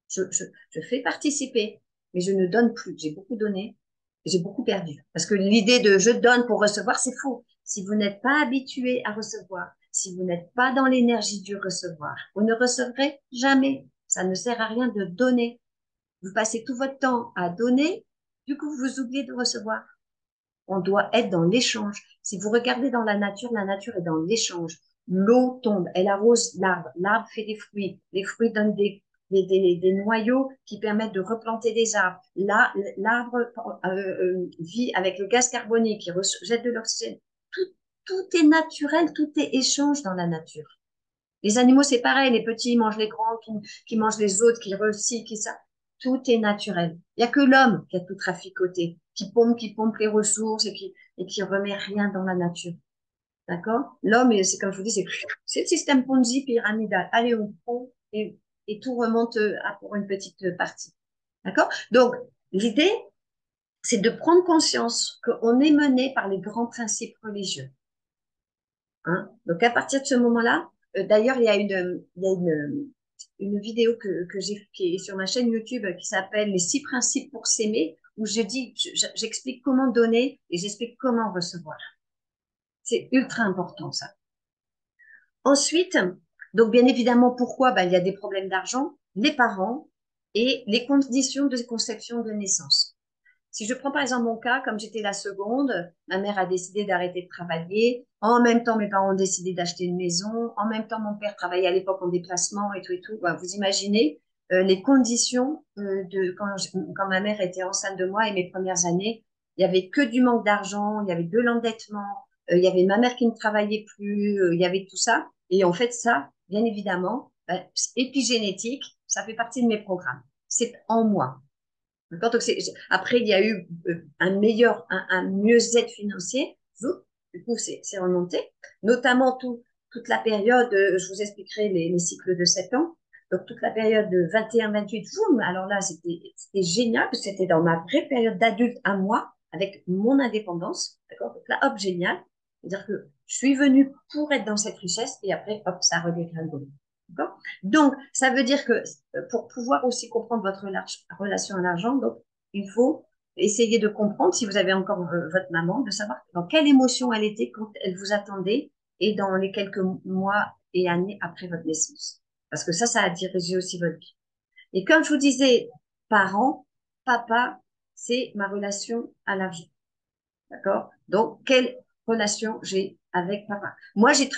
Je fais participer, mais je ne donne plus. J'ai beaucoup donné, j'ai beaucoup perdu. Parce que l'idée de je donne pour recevoir, c'est faux. Si vous n'êtes pas habitué à recevoir, si vous n'êtes pas dans l'énergie du recevoir, vous ne recevrez jamais. Ça ne sert à rien de donner. Vous passez tout votre temps à donner, du coup, vous oubliez de recevoir. On doit être dans l'échange. Si vous regardez dans la nature est dans l'échange. l'eau tombe, elle arrose l'arbre, l'arbre fait des fruits, les fruits donnent des noyaux qui permettent de replanter des arbres. Là, l'arbre vit avec le gaz carbonique qui rejette de l'oxygène. Tout est naturel, tout est échange dans la nature. Les animaux, c'est pareil, les petits ils mangent les grands, qui mangent les autres, qui recyclent, qui ça. Tout est naturel. Il n'y a que l'homme qui a tout traficoté, qui pompe les ressources et qui remet rien dans la nature. D'accord? L'homme, c'est comme je vous dis, c'est le système Ponzi pyramidal. Allez, on prend et tout remonte pour une petite partie. D'accord? Donc, l'idée, c'est de prendre conscience qu'on est mené par les grands principes religieux. Hein? Donc, à partir de ce moment-là, d'ailleurs, il y a une vidéo que j'ai, qui est sur ma chaîne YouTube qui s'appelle Les 6 principes pour s'aimer, où j'explique comment donner et j'explique comment recevoir. C'est ultra important, ça. Ensuite, donc bien évidemment, pourquoi? Ben, il y a des problèmes d'argent, les parents et les conditions de conception de naissance. Si je prends par exemple mon cas, comme j'étais la seconde, ma mère a décidé d'arrêter de travailler. En même temps, mes parents ont décidé d'acheter une maison. En même temps, mon père travaillait à l'époque en déplacement et tout et tout. Ben, vous imaginez les conditions quand ma mère était enceinte de moi et mes premières années. Il y avait que du manque d'argent, il y avait de l'endettement, il y avait ma mère qui ne travaillait plus, il y avait tout ça. Et en fait, ça, bien évidemment, épigénétique, ça fait partie de mes programmes. C'est en moi. Donc, après, il y a eu un mieux-être financier. Du coup, c'est remonté. Notamment toute la période, je vous expliquerai les cycles de 7 ans. Donc, toute la période de 21-28, alors là, c'était génial, parce que c'était dans ma vraie période d'adulte à moi, avec mon indépendance. D'accord? Donc là, hop, génial. C'est-à-dire que je suis venue pour être dans cette richesse, et après, hop, ça redégringole. D'accord? Donc, ça veut dire que pour pouvoir aussi comprendre votre relation à l'argent, donc il faut essayer de comprendre, si vous avez encore votre maman, de savoir dans quelle émotion elle était quand elle vous attendait et dans les quelques mois et années après votre naissance. Parce que ça a dirigé aussi votre vie. Et comme je vous disais, parents, papa, c'est ma relation à l'argent. D'accord? Donc, quelle relation j'ai avec papa? Moi, j'ai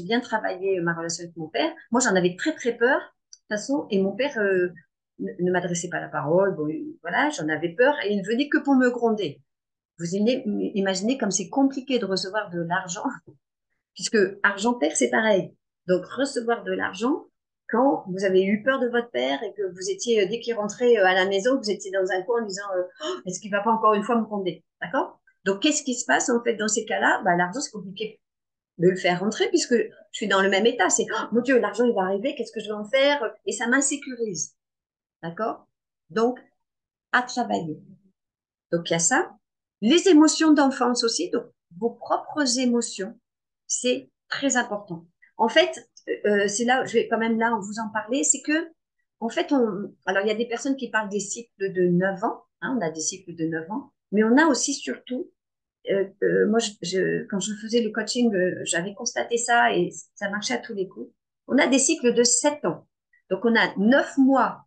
bien travaillé ma relation avec mon père. Moi, j'en avais très, très peur, de toute façon, et mon père ne m'adressait pas la parole. Bon, voilà, j'en avais peur, et il ne venait que pour me gronder. Vous imaginez comme c'est compliqué de recevoir de l'argent, puisque argent-père, c'est pareil. Donc, recevoir de l'argent, quand vous avez eu peur de votre père et que vous étiez, dès qu'il rentrait à la maison, vous étiez dans un coin en disant oh, est-ce qu'il va pas encore une fois me gronder? D'accord? Donc, qu'est-ce qui se passe en fait dans ces cas-là? Bah, l'argent, c'est compliqué de le faire rentrer puisque je suis dans le même état. C'est oh, mon Dieu, l'argent, il va arriver, qu'est-ce que je vais en faire? Et ça m'insécurise. D'accord? Donc, à travailler. Donc, il y a ça. Les émotions d'enfance aussi, donc vos propres émotions, c'est très important. En fait, c'est là, je vais quand même là vous en parler, c'est que, en fait, alors il y a des personnes qui parlent des cycles de 9 ans, hein, on a des cycles de 9 ans, mais on a aussi surtout, moi, quand je faisais le coaching, j'avais constaté ça et ça marchait à tous les coups. On a des cycles de 7 ans. Donc, on a 9 mois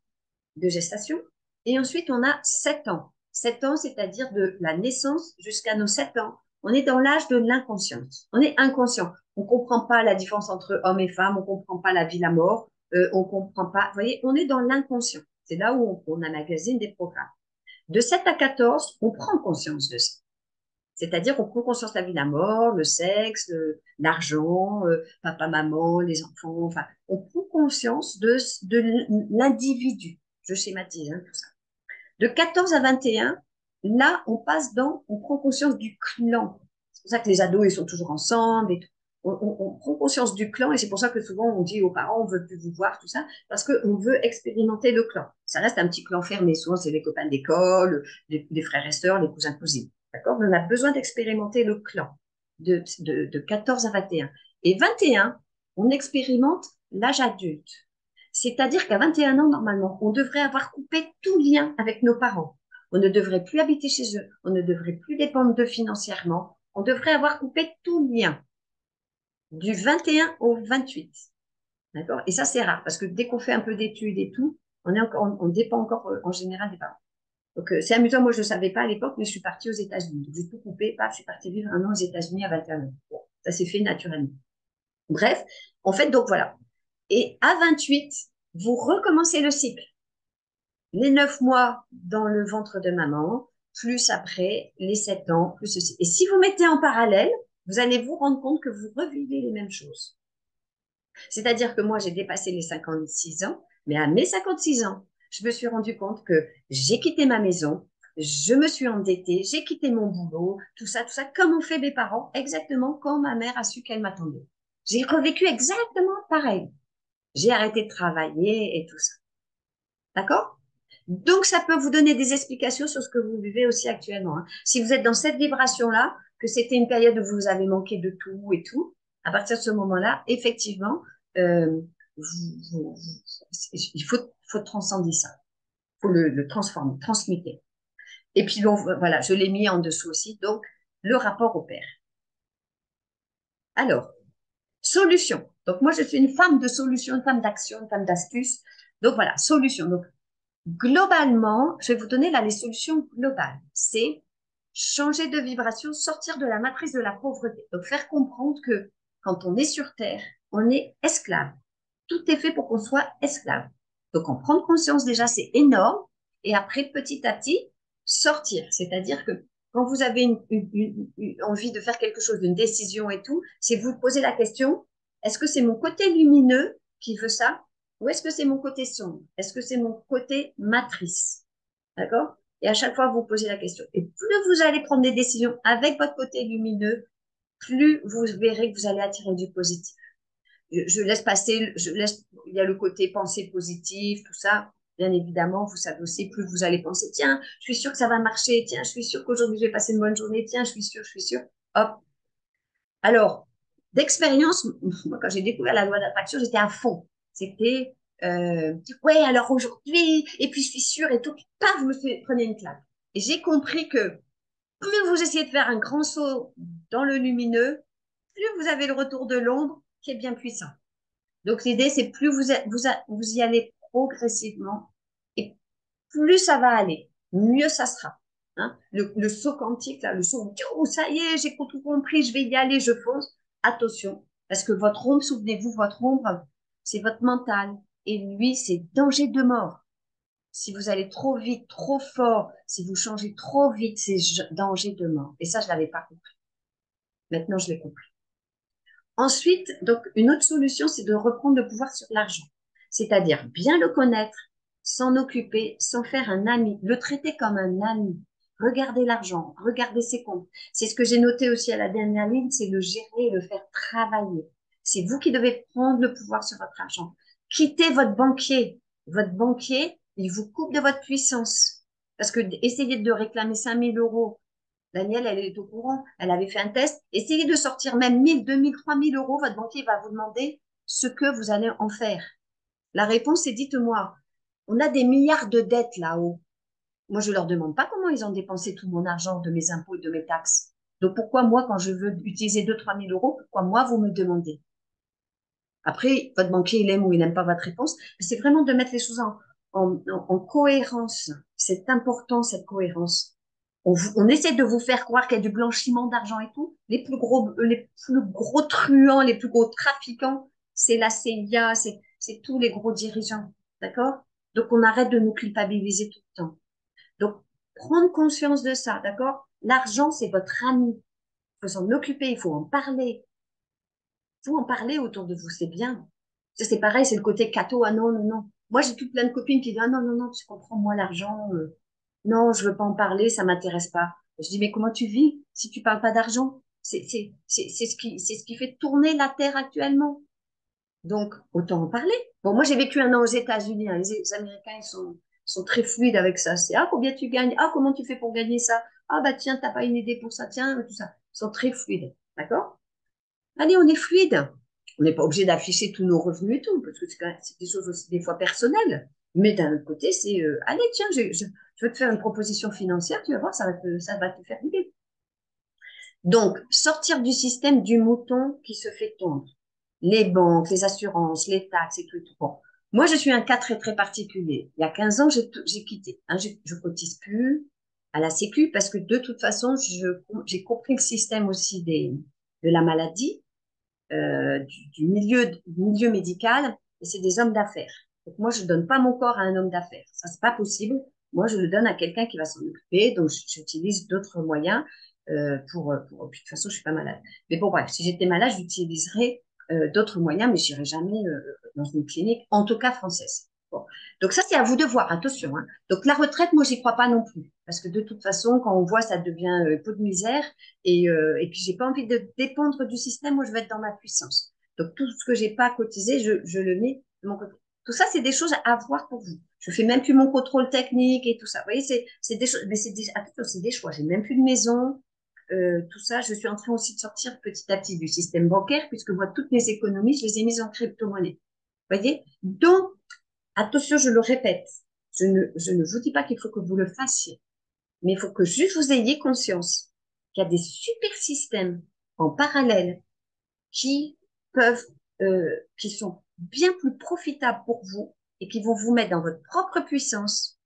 de gestation. Et ensuite, on a 7 ans. 7 ans, c'est-à-dire de la naissance jusqu'à nos 7 ans. On est dans l'âge de l'inconscience. On est inconscient. On ne comprend pas la différence entre homme et femme. On ne comprend pas la vie, la mort. On ne comprend pas. Vous voyez, on est dans l'inconscient. C'est là où on emmagasine des programmes. De 7 à 14, on prend conscience de ça. C'est-à-dire, on prend conscience de la vie, la mort, le sexe, l'argent, papa, maman, les enfants. Enfin, on prend conscience de l'individu. Je schématise hein, tout ça. De 14 à 21, là, on prend conscience du clan. C'est pour ça que les ados, ils sont toujours ensemble. On prend conscience du clan et c'est pour ça que souvent on dit aux parents, on veut plus vous voir, tout ça, parce qu'on veut expérimenter le clan. Ça reste un petit clan fermé. Souvent, c'est les copains d'école, les frères et sœurs, les cousins, cousines. D'accord? Mais on a besoin d'expérimenter le clan de 14 à 21. Et 21, on expérimente l'âge adulte. C'est-à-dire qu'à 21 ans, normalement, on devrait avoir coupé tout lien avec nos parents. On ne devrait plus habiter chez eux. On ne devrait plus dépendre d'eux financièrement. On devrait avoir coupé tout lien du 21 au 28. D'accord? Et ça, c'est rare parce que dès qu'on fait un peu d'études et tout, on dépend encore en général des parents. Donc, c'est amusant. Moi, je ne savais pas à l'époque, mais je suis partie aux États-Unis. Donc, j'ai tout coupé. Paf, je suis partie vivre un an aux États-Unis à 21 ans. Bon, ça s'est fait naturellement. Bref, en fait, donc voilà. Et à 28, vous recommencez le cycle. Les 9 mois dans le ventre de maman, plus après les 7 ans, plus ceci. Et si vous mettez en parallèle, vous allez vous rendre compte que vous revivez les mêmes choses. C'est-à-dire que moi, j'ai dépassé les 56 ans, mais à mes 56 ans, je me suis rendu compte que j'ai quitté ma maison, je me suis endettée, j'ai quitté mon boulot, tout ça, comme ont fait mes parents, exactement quand ma mère a su qu'elle m'attendait. J'ai revécu exactement pareil. J'ai arrêté de travailler et tout ça. D'accord? Donc, ça peut vous donner des explications sur ce que vous vivez aussi actuellement, hein. Si vous êtes dans cette vibration-là, que c'était une période où vous avez manqué de tout et tout, à partir de ce moment-là, effectivement, euh, il faut transcender ça. Il faut le transformer, transmuter. Et puis, donc, voilà, je l'ai mis en dessous aussi. Donc, le rapport au père. Alors, solution. Donc, moi, je suis une femme de solution, une femme d'action, une femme d'astuce. Donc, voilà, solution. Donc, globalement, je vais vous donner là les solutions globales. C'est changer de vibration, sortir de la matrice de la pauvreté. Donc, faire comprendre que quand on est sur Terre, on est esclave. Tout est fait pour qu'on soit esclave. Donc, en prendre conscience déjà, c'est énorme. Et après, petit à petit, sortir. C'est-à-dire que quand vous avez une envie de faire quelque chose, d'une décision et tout, c'est vous poser la question, est-ce que c'est mon côté lumineux qui veut ça? Ou est-ce que c'est mon côté sombre? Est-ce que c'est mon côté matrice? D'accord? Et à chaque fois, vous posez la question. Et plus vous allez prendre des décisions avec votre côté lumineux, plus vous verrez que vous allez attirer du positif. Je laisse passer, il y a le côté pensée positive, tout ça. Bien évidemment, vous savez aussi, plus vous allez penser, tiens, je suis sûre que ça va marcher, tiens, je suis sûre qu'aujourd'hui je vais passer une bonne journée, tiens, je suis sûre. Hop. Alors, d'expérience, moi, quand j'ai découvert la loi d'attraction, j'étais à fond. C'était, ouais, alors aujourd'hui, et puis je suis sûre, et tout, paf, prenez une claque. Et j'ai compris que plus vous essayez de faire un grand saut dans le lumineux, plus vous avez le retour de l'ombre qui est bien puissant. Donc, l'idée, c'est plus vous y allez progressivement et plus ça va aller, mieux ça sera. Hein. Le saut quantique, là, le saut, oh, ça y est, j'ai tout compris, je vais y aller, je fonce. Attention, parce que votre ombre, souvenez-vous, votre ombre, c'est votre mental. Et lui, c'est danger de mort. Si vous allez trop vite, trop fort, si vous changez trop vite, c'est danger de mort. Et ça, je l'avais pas compris. Maintenant, je l'ai compris. Ensuite, donc, une autre solution, c'est de reprendre le pouvoir sur l'argent. C'est-à-dire bien le connaître, s'en occuper, s'en faire un ami, le traiter comme un ami. Regardez l'argent, regardez ses comptes. C'est ce que j'ai noté aussi à la dernière ligne, c'est le gérer et le faire travailler. C'est vous qui devez prendre le pouvoir sur votre argent. Quittez votre banquier. Votre banquier, il vous coupe de votre puissance. Parce que essayer de réclamer 5 000 € Danielle, elle est au courant, elle avait fait un test. Essayez de sortir même 1 000, 2 000, 3 000 euros. Votre banquier va vous demander ce que vous allez en faire. La réponse est dites-moi, on a des milliards de dettes là-haut. Moi, je ne leur demande pas comment ils ont dépensé tout mon argent de mes impôts et de mes taxes. Donc, pourquoi moi, quand je veux utiliser 2 000, 3 000 euros, pourquoi moi, vous me demandez? Après, votre banquier, il aime ou il n'aime pas votre réponse, mais c'est vraiment de mettre les choses en cohérence. C'est important, cette cohérence. On essaie de vous faire croire qu'il y a du blanchiment d'argent et tout. Les plus gros truands, les plus gros trafiquants, c'est la CIA, c'est tous les gros dirigeants. D'accord? Donc, on arrête de nous culpabiliser tout le temps. Donc, prendre conscience de ça, d'accord? L'argent, c'est votre ami. Il faut s'en occuper, il faut en parler. Il faut en parler autour de vous, c'est bien. Ça, c'est pareil, c'est le côté cato. Ah non, non, non. Moi, j'ai tout plein de copines qui disent, ah non, non, non, tu comprends, moi, l'argent, non, je veux pas en parler, ça m'intéresse pas. Je dis, mais comment tu vis si tu parles pas d'argent? C'est ce qui fait tourner la Terre actuellement. Donc, autant en parler. Bon, moi, j'ai vécu un an aux États-Unis, hein. Les Américains, sont très fluides avec ça. C'est, ah, combien tu gagnes? Ah, comment tu fais pour gagner ça? Ah, bah, tiens, t'as pas une idée pour ça? Tiens, tout ça. Ils sont très fluides. D'accord? Allez, on est fluide. On n'est pas obligé d'afficher tous nos revenus et tout, parce que c'est des choses aussi des fois personnelles. Mais d'un autre côté, c'est, allez, tiens, je veux te faire une proposition financière, tu vas voir, ça va te faire l'idée. Donc, sortir du système du mouton qui se fait tondre. Les banques, les assurances, les taxes et tout, et tout. Bon. Moi, je suis un cas très, très particulier. Il y a 15 ans, j'ai quitté. Hein, je cotise plus à la Sécu parce que de toute façon, j'ai compris le système aussi de la maladie. du milieu médical, et c'est des hommes d'affaires. Donc moi, je ne donne pas mon corps à un homme d'affaires. Ça, c'est pas possible. Moi, je le donne à quelqu'un qui va s'en occuper. Donc, j'utilise d'autres moyens puis, de toute façon, je suis pas malade. Mais bon, bref, si j'étais malade, j'utiliserais d'autres moyens, mais je n'irai jamais dans une clinique, en tout cas française. Bon. Donc ça, c'est à vous de voir, attention. Hein. Donc la retraite, moi, j'y crois pas non plus. Parce que de toute façon, quand on voit, ça devient peau de misère. Et puis, j'ai pas envie de dépendre du système. Moi, je veux être dans ma puissance. Donc, tout ce que j'ai pas cotisé, je le mets de mon côté. Tout ça, c'est des choses à voir pour vous. Je fais même plus mon contrôle technique et tout ça. Vous voyez, c'est des choses, mais attention, c'est des choix. J'ai même plus de maison. Tout ça, je suis en train aussi de sortir petit à petit du système bancaire, puisque moi, toutes mes économies, je les ai mises en crypto-monnaie. Vous voyez? Donc, attention, je le répète, je ne vous dis pas qu'il faut que vous le fassiez, mais il faut que juste vous ayez conscience qu'il y a des super systèmes en parallèle qui peuvent, qui sont bien plus profitables pour vous et qui vont vous mettre dans votre propre puissance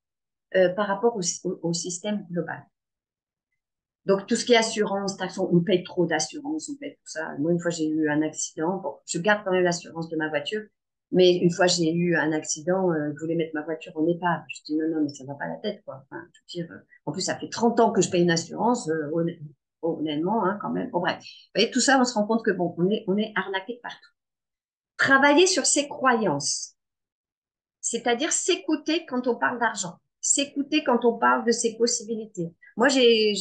par rapport au système global. Donc, tout ce qui est assurance, taxe, on paye trop d'assurance, on paye tout ça. Moi, une fois, j'ai eu un accident. Bon, je garde quand même l'assurance de ma voiture, mais une fois, j'ai eu un accident, je voulais mettre ma voiture en épave. Je dis non, non, mais ça va pas la tête, quoi. Enfin, je veux dire, en plus, ça fait 30 ans que je paye une assurance, honnêtement, hein, quand même. Bon, bref. Vous voyez, tout ça, on se rend compte que bon, on est arnaqué partout. Travailler sur ses croyances, c'est-à-dire s'écouter quand on parle d'argent, s'écouter quand on parle de ses possibilités. Moi, j'ai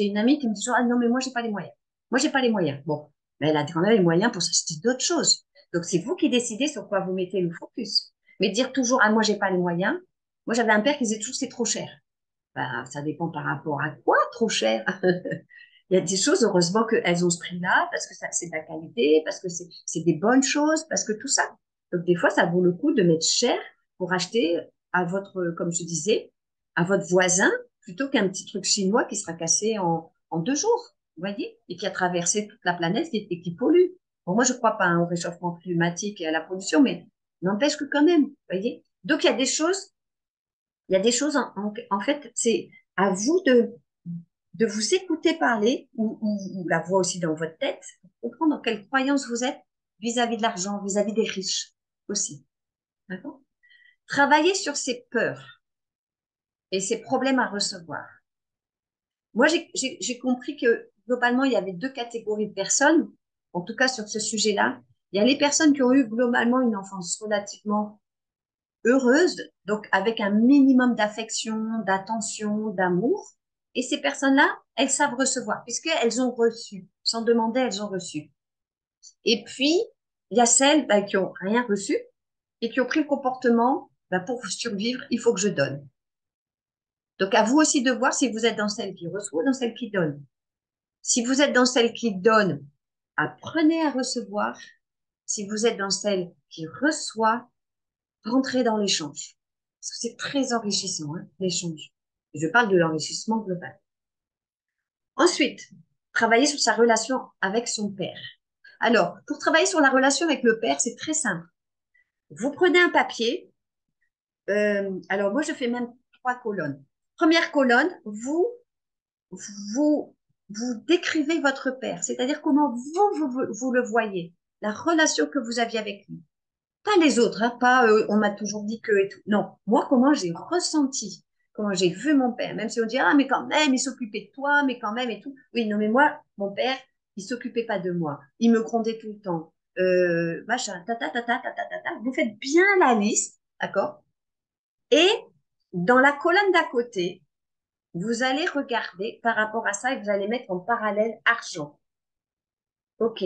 une amie qui me dit toujours, ah non, mais moi, j'ai pas les moyens. Moi, j'ai pas les moyens. Bon, mais elle a quand même les moyens pour s'acheter d'autres choses. Donc, c'est vous qui décidez sur quoi vous mettez le focus. Mais dire toujours, ah, moi, j'ai pas les moyens. Moi, j'avais un père qui disait toujours, c'est trop cher. Ben, ça dépend par rapport à quoi, trop cher. Il y a des choses, heureusement, qu'elles ont ce prix-là, parce que ça, c'est de la qualité, parce que c'est des bonnes choses, parce que tout ça. Donc, des fois, ça vaut le coup de mettre cher pour acheter à votre, comme je disais, à votre voisin, plutôt qu'un petit truc chinois qui sera cassé en 2 jours, vous voyez, et qui a traversé toute la planète et qui pollue. Bon, moi, je ne crois pas hein, au réchauffement climatique et à la pollution, mais n'empêche que quand même, vous voyez. Donc, il y a des choses, en fait, c'est à vous de vous écouter parler, ou la voix aussi dans votre tête, pour comprendre dans quelle croyance vous êtes vis-à-vis de l'argent, vis-à-vis des riches aussi. D'accord? Travailler sur ses peurs et ses problèmes à recevoir. Moi, j'ai compris que globalement, il y avait 2 catégories de personnes, en tout cas sur ce sujet-là. Il y a les personnes qui ont eu globalement une enfance relativement heureuse, donc avec un minimum d'affection, d'attention, d'amour. Et ces personnes-là, elles savent recevoir, puisqu'elles ont reçu. Sans demander, elles ont reçu. Et puis, il y a celles qui ont rien reçu et qui ont pris le comportement, pour survivre, il faut que je donne. Donc, à vous aussi de voir si vous êtes dans celle qui reçoit ou dans celle qui donne. Si vous êtes dans celle qui donne, apprenez à recevoir. Si vous êtes dans celle qui reçoit, rentrez dans l'échange. Parce que c'est très enrichissant, hein, l'échange. Je parle de l'enrichissement global. Ensuite, travailler sur sa relation avec son père. Alors, pour travailler sur la relation avec le père, c'est très simple. Vous prenez un papier. Alors, moi, je fais même 3 colonnes. Première colonne, vous, vous décrivez votre père, c'est-à-dire comment vous le voyez, la relation que vous aviez avec lui. Pas les autres, hein, pas on m'a toujours dit que et tout. Non, moi, comment j'ai ressenti, comment j'ai vu mon père, même si on dit, ah, mais quand même, il s'occupait de toi, mais quand même et tout. Oui, non, mais moi, mon père, il s'occupait pas de moi. Il me grondait tout le temps. Machin, ta. Vous faites bien la liste, d'accord? Et dans la colonne d'à côté, vous allez regarder par rapport à ça et vous allez mettre en parallèle argent. Ok,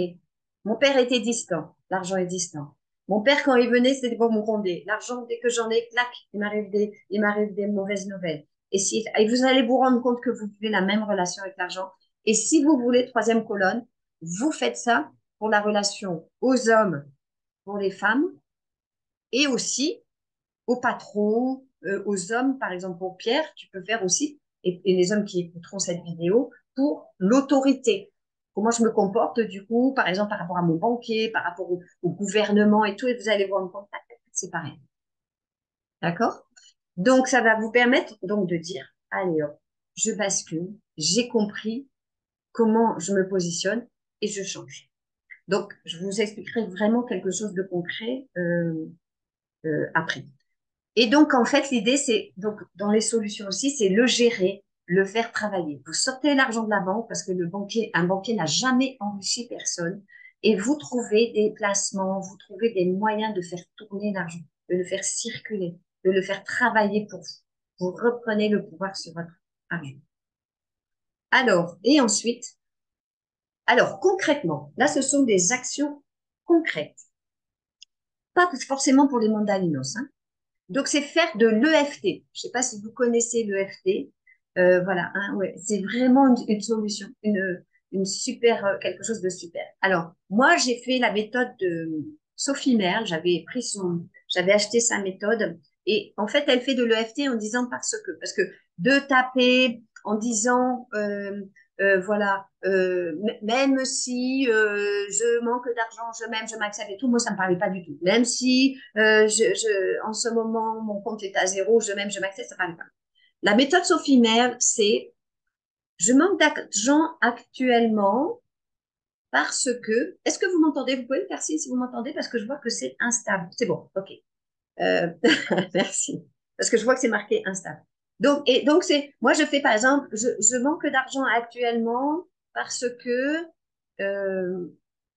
mon père était distant, l'argent est distant. Mon père, quand il venait, c'était pour me gronder. L'argent, dès que j'en ai, clac, il m'arrive des mauvaises nouvelles. Et vous allez vous rendre compte que vous vivez la même relation avec l'argent. Et si vous voulez, troisième colonne, vous faites ça pour la relation aux hommes, pour les femmes, et aussi aux patrons, aux hommes, par exemple pour Pierre, tu peux faire aussi, et les hommes qui écouteront cette vidéo, pour l'autorité. Comment je me comporte du coup, par exemple par rapport à mon banquier, par rapport au gouvernement et tout, et vous allez voir en compte, c'est pareil. D'accord? Donc ça va vous permettre donc de dire, allez hop, je bascule, j'ai compris comment je me positionne et je change. Donc, je vous expliquerai vraiment quelque chose de concret après. Et donc, en fait, l'idée, c'est, donc, dans les solutions aussi, c'est le gérer, le faire travailler. Vous sortez l'argent de la banque parce que un banquier n'a jamais enrichi personne et vous trouvez des placements, vous trouvez des moyens de faire tourner l'argent, de le faire circuler, de le faire travailler pour vous. Vous reprenez le pouvoir sur votre argent. Alors, et ensuite, alors, concrètement, là, ce sont des actions concrètes. Pas forcément pour les mandalinos, hein. Donc, c'est faire de l'EFT. Je ne sais pas si vous connaissez l'EFT. Voilà, hein, ouais, c'est vraiment une solution, une super, quelque chose de super. Alors, moi, j'ai fait la méthode de Sophie Merle. J'avais acheté sa méthode. Et en fait, elle fait de l'EFT en disant parce que de taper en disant, voilà, même si je manque d'argent, je m'aime, je m'accepte et tout, moi, ça me parlait pas du tout. Même si en ce moment, mon compte est à zéro, je m'aime, je m'accepte, ça me parlait pas. La méthode Sophie Merle, c'est je manque d'argent actuellement parce que, est-ce que vous m'entendez? Vous pouvez me faire signe si vous m'entendez parce que je vois que c'est instable. C'est bon, ok. Euh, merci. Parce que je vois que c'est marqué instable. Donc c'est, moi je fais par exemple, je manque d'argent actuellement parce que, euh,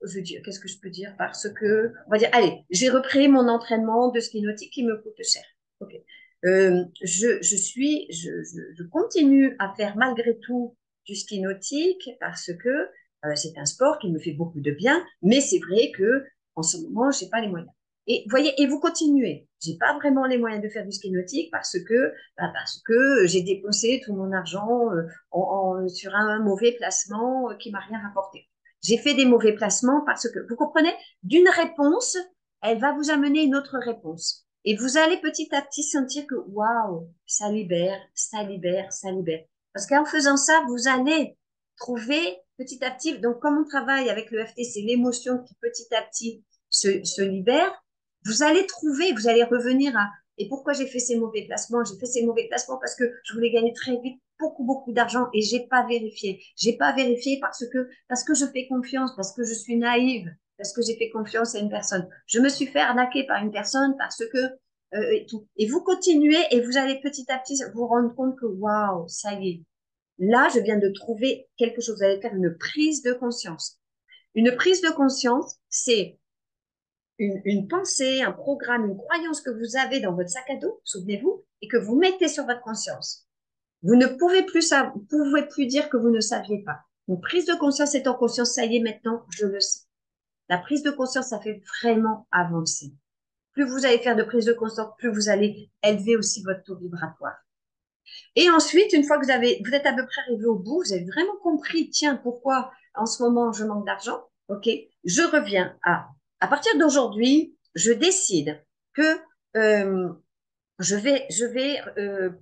je veux dire, qu'est-ce que je peux dire? Parce que, on va dire, allez, j'ai repris mon entraînement de ski nautique qui me coûte cher. Ok. Je continue à faire malgré tout du ski nautique parce que c'est un sport qui me fait beaucoup de bien, mais c'est vrai que en ce moment, j'ai pas les moyens. Et voyez, et vous continuez. J'ai pas vraiment les moyens de faire du ski nautique parce que j'ai dépensé tout mon argent sur un mauvais placement qui m'a rien rapporté. J'ai fait des mauvais placements parce que, vous comprenez, d'une réponse, elle va vous amener une autre réponse. Et vous allez petit à petit sentir que, waouh, ça libère, ça libère, ça libère. Parce qu'en faisant ça, vous allez trouver petit à petit, donc comme on travaille avec le FT, c'est l'émotion qui petit à petit se libère, vous allez trouver, vous allez revenir à et pourquoi j'ai fait ces mauvais placements? J'ai fait ces mauvais placements parce que je voulais gagner très vite beaucoup d'argent et j'ai pas vérifié. J'ai pas vérifié parce que je fais confiance, parce que je suis naïve, parce que j'ai fait confiance à une personne. Je me suis fait arnaquer par une personne parce que et tout. Et vous continuez et vous allez petit à petit vous rendre compte que waouh, ça y est. Là, je viens de trouver quelque chose. Vous allez faire une prise de conscience. Une prise de conscience, c'est une pensée, un programme, une croyance que vous avez dans votre sac à dos, souvenez-vous, et que vous mettez sur votre conscience. Vous ne pouvez plus, vous pouvez plus dire que vous ne saviez pas. Une prise de conscience étant conscience, ça y est, maintenant, je le sais. La prise de conscience, ça fait vraiment avancer. Plus vous allez faire de prise de conscience, plus vous allez élever aussi votre taux vibratoire. Et ensuite, une fois que vous êtes à peu près arrivé au bout, vous avez vraiment compris, tiens, pourquoi en ce moment je manque d'argent, ok, je reviens à partir d'aujourd'hui, je décide que euh,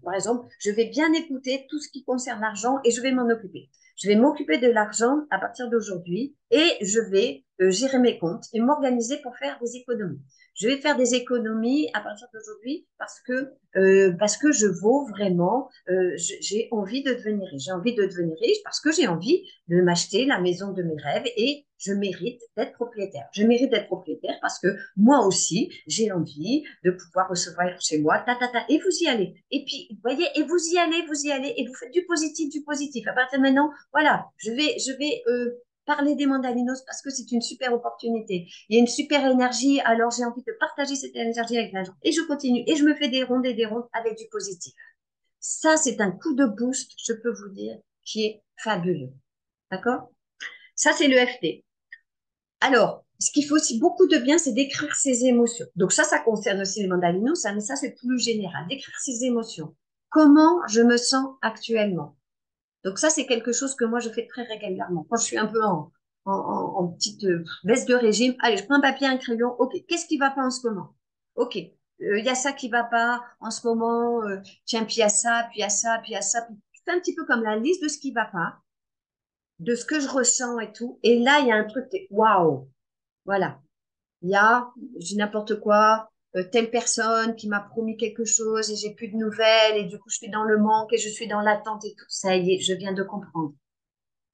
par exemple, je vais bien écouter tout ce qui concerne l'argent et je vais m'en occuper. Je vais m'occuper de l'argent à partir d'aujourd'hui et je vais gérer mes comptes et m'organiser pour faire des économies. Je vais faire des économies à partir d'aujourd'hui parce que je vaux vraiment, j'ai envie de devenir riche. J'ai envie de devenir riche parce que j'ai envie de m'acheter la maison de mes rêves et je mérite d'être propriétaire. Je mérite d'être propriétaire parce que moi aussi, j'ai envie de pouvoir recevoir chez moi, et vous y allez. Et puis, vous voyez, et vous y allez, et vous faites du positif, du positif. À partir de maintenant, voilà, je vais parler des mandalinos parce que c'est une super opportunité. Il y a une super énergie, alors j'ai envie de partager cette énergie avec les gens. Et je continue, et je me fais des rondes et des rondes avec du positif. Ça, c'est un coup de boost, je peux vous dire, qui est fabuleux. D'accord? Ça, c'est le FT. Alors, ce qui fait aussi beaucoup de bien, c'est d'écrire ses émotions. Donc ça concerne aussi les mandalinos, mais ça, c'est plus général. D'écrire ses émotions. Comment je me sens actuellement? Donc ça, c'est quelque chose que moi, je fais très régulièrement. Quand je suis un peu en petite baisse de régime, allez, je prends un papier, un crayon. OK, qu'est-ce qui va pas en ce moment? OK, il y a ça qui va pas en ce moment. Tiens, puis il y a ça, puis il y a ça, puis il y a ça. Puis je fais un petit peu comme la liste de ce qui va pas, de ce que je ressens et tout. Et là, il y a un truc, waouh! Voilà. Il y a, j'ai n'importe quoi, telle personne qui m'a promis quelque chose et j'ai plus de nouvelles et du coup je suis dans le manque et je suis dans l'attente et tout. Ça y est, je viens de comprendre.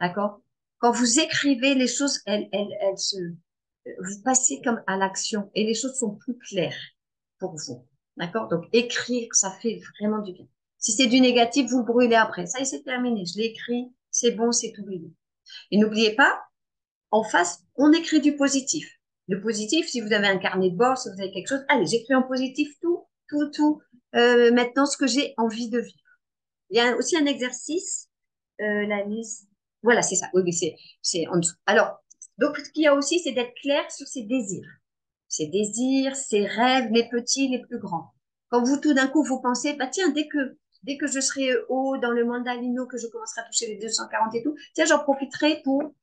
D'accord? Quand vous écrivez, les choses, vous passez comme à l'action et les choses sont plus claires pour vous. D'accord? Donc, écrire, ça fait vraiment du bien. Si c'est du négatif, vous le brûlez après. Ça y est, c'est terminé. Je l'ai écrit, c'est bon, c'est oublié. Et n'oubliez pas, en face, on écrit du positif. Le positif, si vous avez un carnet de bord, si vous avez quelque chose, allez, j'écris en positif tout, maintenant ce que j'ai envie de vivre. Il y a aussi un exercice, la liste. Voilà, c'est ça. Oui, oui, c'est en dessous. Alors, donc, ce qu'il y a aussi, c'est d'être clair sur ses désirs, ses rêves, les petits, les plus grands. Quand vous, tout d'un coup, vous pensez, bah tiens, dès que je serai haut dans le mandalino, que je commencerai à toucher les 240 et tout, tiens, j'en profiterai pour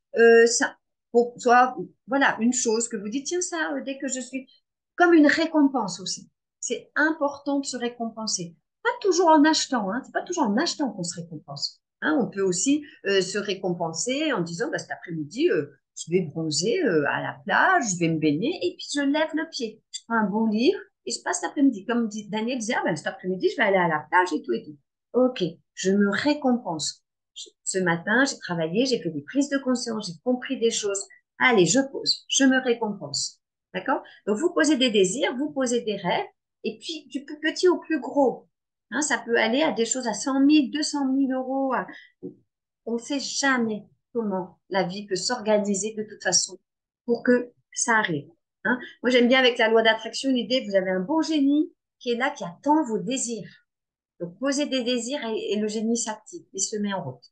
ça, pour soit, voilà, une chose que vous dites, tiens, ça, dès que je suis, comme une récompense aussi. C'est important de se récompenser. Pas toujours en achetant, hein, c'est pas toujours en achetant qu'on se récompense. Hein, on peut aussi se récompenser en disant, bah, cet après-midi, je vais bronzer à la plage, je vais me baigner et puis je lève le pied. Je prends un bon livre et je passe l'après-midi. Comme Daniel disait, ah ben, cet après-midi, je vais aller à la plage et tout et tout. Ok, je me récompense. Ce matin, j'ai travaillé, j'ai fait des prises de conscience, j'ai compris des choses. Allez, je pose, je me récompense. D'accord? Donc, vous posez des désirs, vous posez des rêves et puis du plus petit au plus gros. Hein, ça peut aller à des choses à 100 000, 200 000 euros. On ne sait jamais comment la vie peut s'organiser de toute façon pour que ça arrive. Hein. Moi, j'aime bien avec la loi d'attraction l'idée, vous avez un bon génie qui est là, qui attend vos désirs. Donc, posez des désirs et le génie s'active, il se met en route.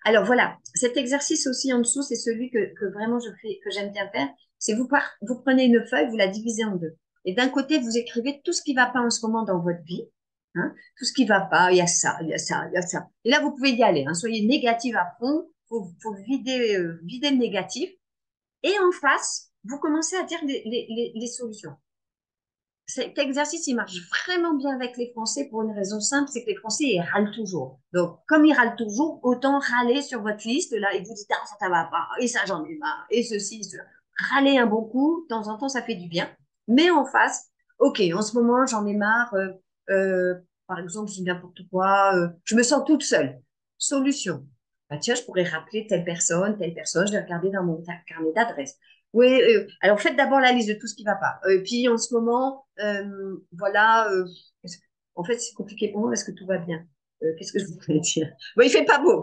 Alors voilà, cet exercice aussi en dessous, c'est celui que vraiment je fais, que j'aime bien faire. C'est vous prenez une feuille, vous la divisez en deux. Et d'un côté, vous écrivez tout ce qui ne va pas en ce moment dans votre vie. Hein, tout ce qui ne va pas, il y a ça, il y a ça, il y a ça. Et là, vous pouvez y aller. Hein, soyez négatif à fond. Faut vider le négatif. Et en face, vous commencez à dire les solutions. Cet exercice, il marche vraiment bien avec les Français pour une raison simple, c'est que les Français, ils râlent toujours. Donc, comme ils râlent toujours, autant râler sur votre liste, là, et vous dites, ah, ça va pas, et ça, j'en ai marre, et ceci, cela. Râler un bon coup, de temps en temps, ça fait du bien. Mais en face, ok, en ce moment, j'en ai marre, euh, par exemple, je dis n'importe quoi, je me sens toute seule. Solution. Bah, tiens, je pourrais rappeler telle personne, je vais regarder dans mon carnet d'adresse. Oui, alors faites d'abord la liste de tout ce qui ne va pas. Puis en ce moment, voilà, en fait c'est compliqué pour moi parce que tout va bien. Qu'est-ce que je voulais dire? Bon, il fait pas beau.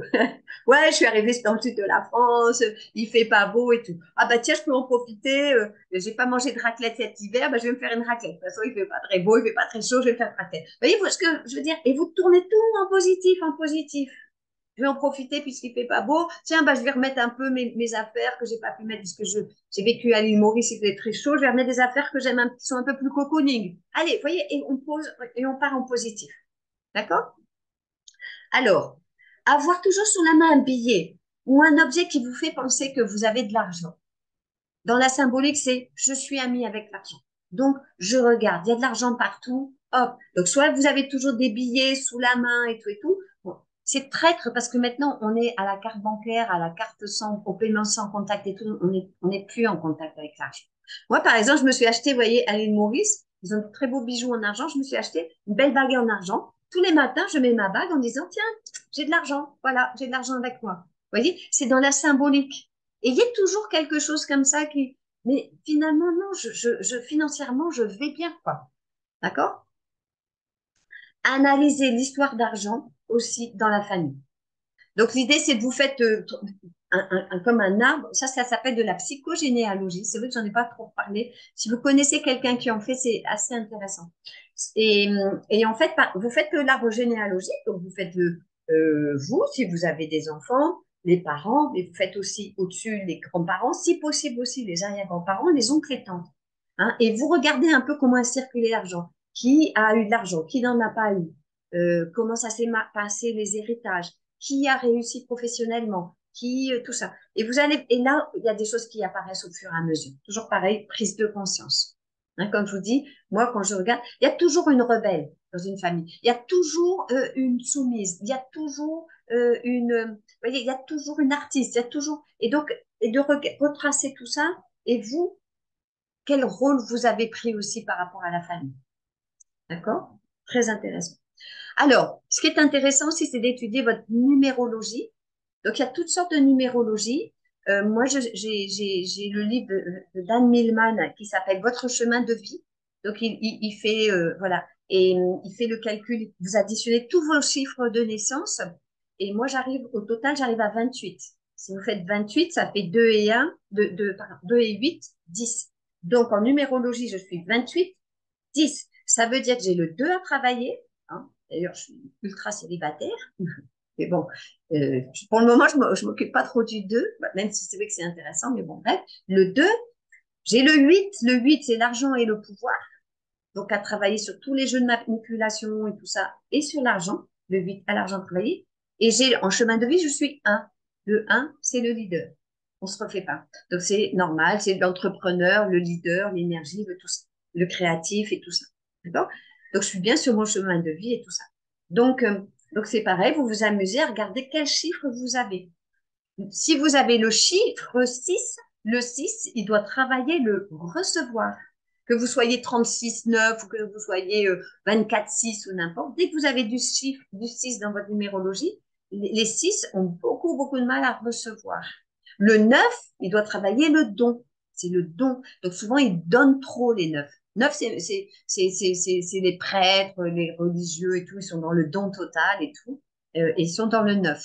Ouais, je suis arrivée dans le sud de la France, il fait pas beau et tout. Ah bah tiens, je peux en profiter. J'ai pas mangé de raclette cet hiver, bah, je vais me faire une raclette. De toute façon, il fait pas très beau, il fait pas très chaud, je vais me faire une raclette. Vous voyez ce que je veux dire? Et vous tournez tout en positif, en positif. Je vais en profiter puisqu'il fait pas beau. Tiens, bah, je vais remettre un peu mes affaires que j'ai pas pu mettre puisque j'ai vécu à l'île Maurice, il fait très chaud. Je vais remettre des affaires que j'aime qui sont un peu plus cocooning. Allez, vous voyez, et on pose et on part en positif. D'accord? Alors, avoir toujours sous la main un billet ou un objet qui vous fait penser que vous avez de l'argent. Dans la symbolique, c'est je suis ami avec l'argent. Donc, je regarde, il y a de l'argent partout, hop. Donc, soit vous avez toujours des billets sous la main et tout. Bon, c'est traître parce que maintenant, on est à la carte bancaire, à la carte sans, au paiement sans contact et tout. On est plus en contact avec l'argent. Moi, par exemple, je me suis acheté, vous voyez, à l'île Maurice, ils ont de très beaux bijoux en argent. Je me suis acheté une belle bague en argent. Tous les matins, je mets ma bague en disant, tiens, j'ai de l'argent. Voilà, j'ai de l'argent avec moi. Vous voyez, c'est dans la symbolique. Et il y a toujours quelque chose comme ça qui, mais finalement, non, financièrement, je vais bien, quoi. D'accord? Analyser l'histoire d'argent aussi dans la famille. Donc, l'idée, c'est de vous faites comme un arbre. Ça s'appelle de la psychogénéalogie. C'est vrai que j'en ai pas trop parlé. Si vous connaissez quelqu'un qui en fait, c'est assez intéressant. Et, et en fait, vous faites l'arbre généalogique. Donc, vous faites vous, si vous avez des enfants, les parents, mais vous faites aussi au-dessus les grands-parents, si possible aussi les arrière-grands-parents, les oncles et tantes. Hein, et vous regardez un peu comment a circulé l'argent. Qui a eu de l'argent? Qui n'en a pas eu? Comment ça s'est passé les héritages? Qui a réussi professionnellement? Tout ça. Et là, il y a des choses qui apparaissent au fur et à mesure. Toujours pareil, prise de conscience. Hein, comme je vous dis, moi, quand je regarde, il y a toujours une rebelle dans une famille. Il y a toujours une soumise. Il y a toujours vous voyez, il y a toujours une artiste. Il y a toujours, et donc, et de retracer tout ça. Et vous, quel rôle vous avez pris aussi par rapport à la famille? D'accord? Très intéressant. Alors, ce qui est intéressant aussi, c'est d'étudier votre numérologie. Donc, il y a toutes sortes de numérologie. Moi, j'ai le livre de Dan Millman qui s'appelle Votre chemin de vie. Donc, il fait, voilà, et il fait le calcul. Vous additionnez tous vos chiffres de naissance. Et moi, au total, j'arrive à 28. Si vous faites 28, ça fait 2 et 1, 2 et 8, 10. Donc, en numérologie, je suis 28, 10. Ça veut dire que j'ai le 2 à travailler. Hein. D'ailleurs, je suis ultra célibataire. Mais bon, pour le moment, je m'occupe pas trop du 2, même si c'est vrai que c'est intéressant, mais bon, bref. Le 2, j'ai le 8. Le 8, c'est l'argent et le pouvoir. Donc, à travailler sur tous les jeux de manipulation et tout ça, et sur l'argent. Le 8 à l'argent travaillé. Et j'ai, en chemin de vie, je suis 1. Le 1, c'est le leader. On se refait pas. Donc, c'est normal, c'est l'entrepreneur, le leader, l'énergie, tout ça, le créatif et tout ça. D'accord? Donc, je suis bien sur mon chemin de vie et tout ça. Donc, donc c'est pareil, vous vous amusez à regarder quel chiffre vous avez. Si vous avez le chiffre 6, le 6, il doit travailler le recevoir. Que vous soyez 36,9 ou que vous soyez 24,6 ou n'importe, dès que vous avez du chiffre du 6 dans votre numérologie, les 6 ont beaucoup, beaucoup de mal à recevoir. Le 9, il doit travailler le don. C'est le don. Donc souvent, ils donnent trop les 9. 9, c'est les prêtres, les religieux et tout, ils sont dans le don total et tout. Et ils sont dans le 9.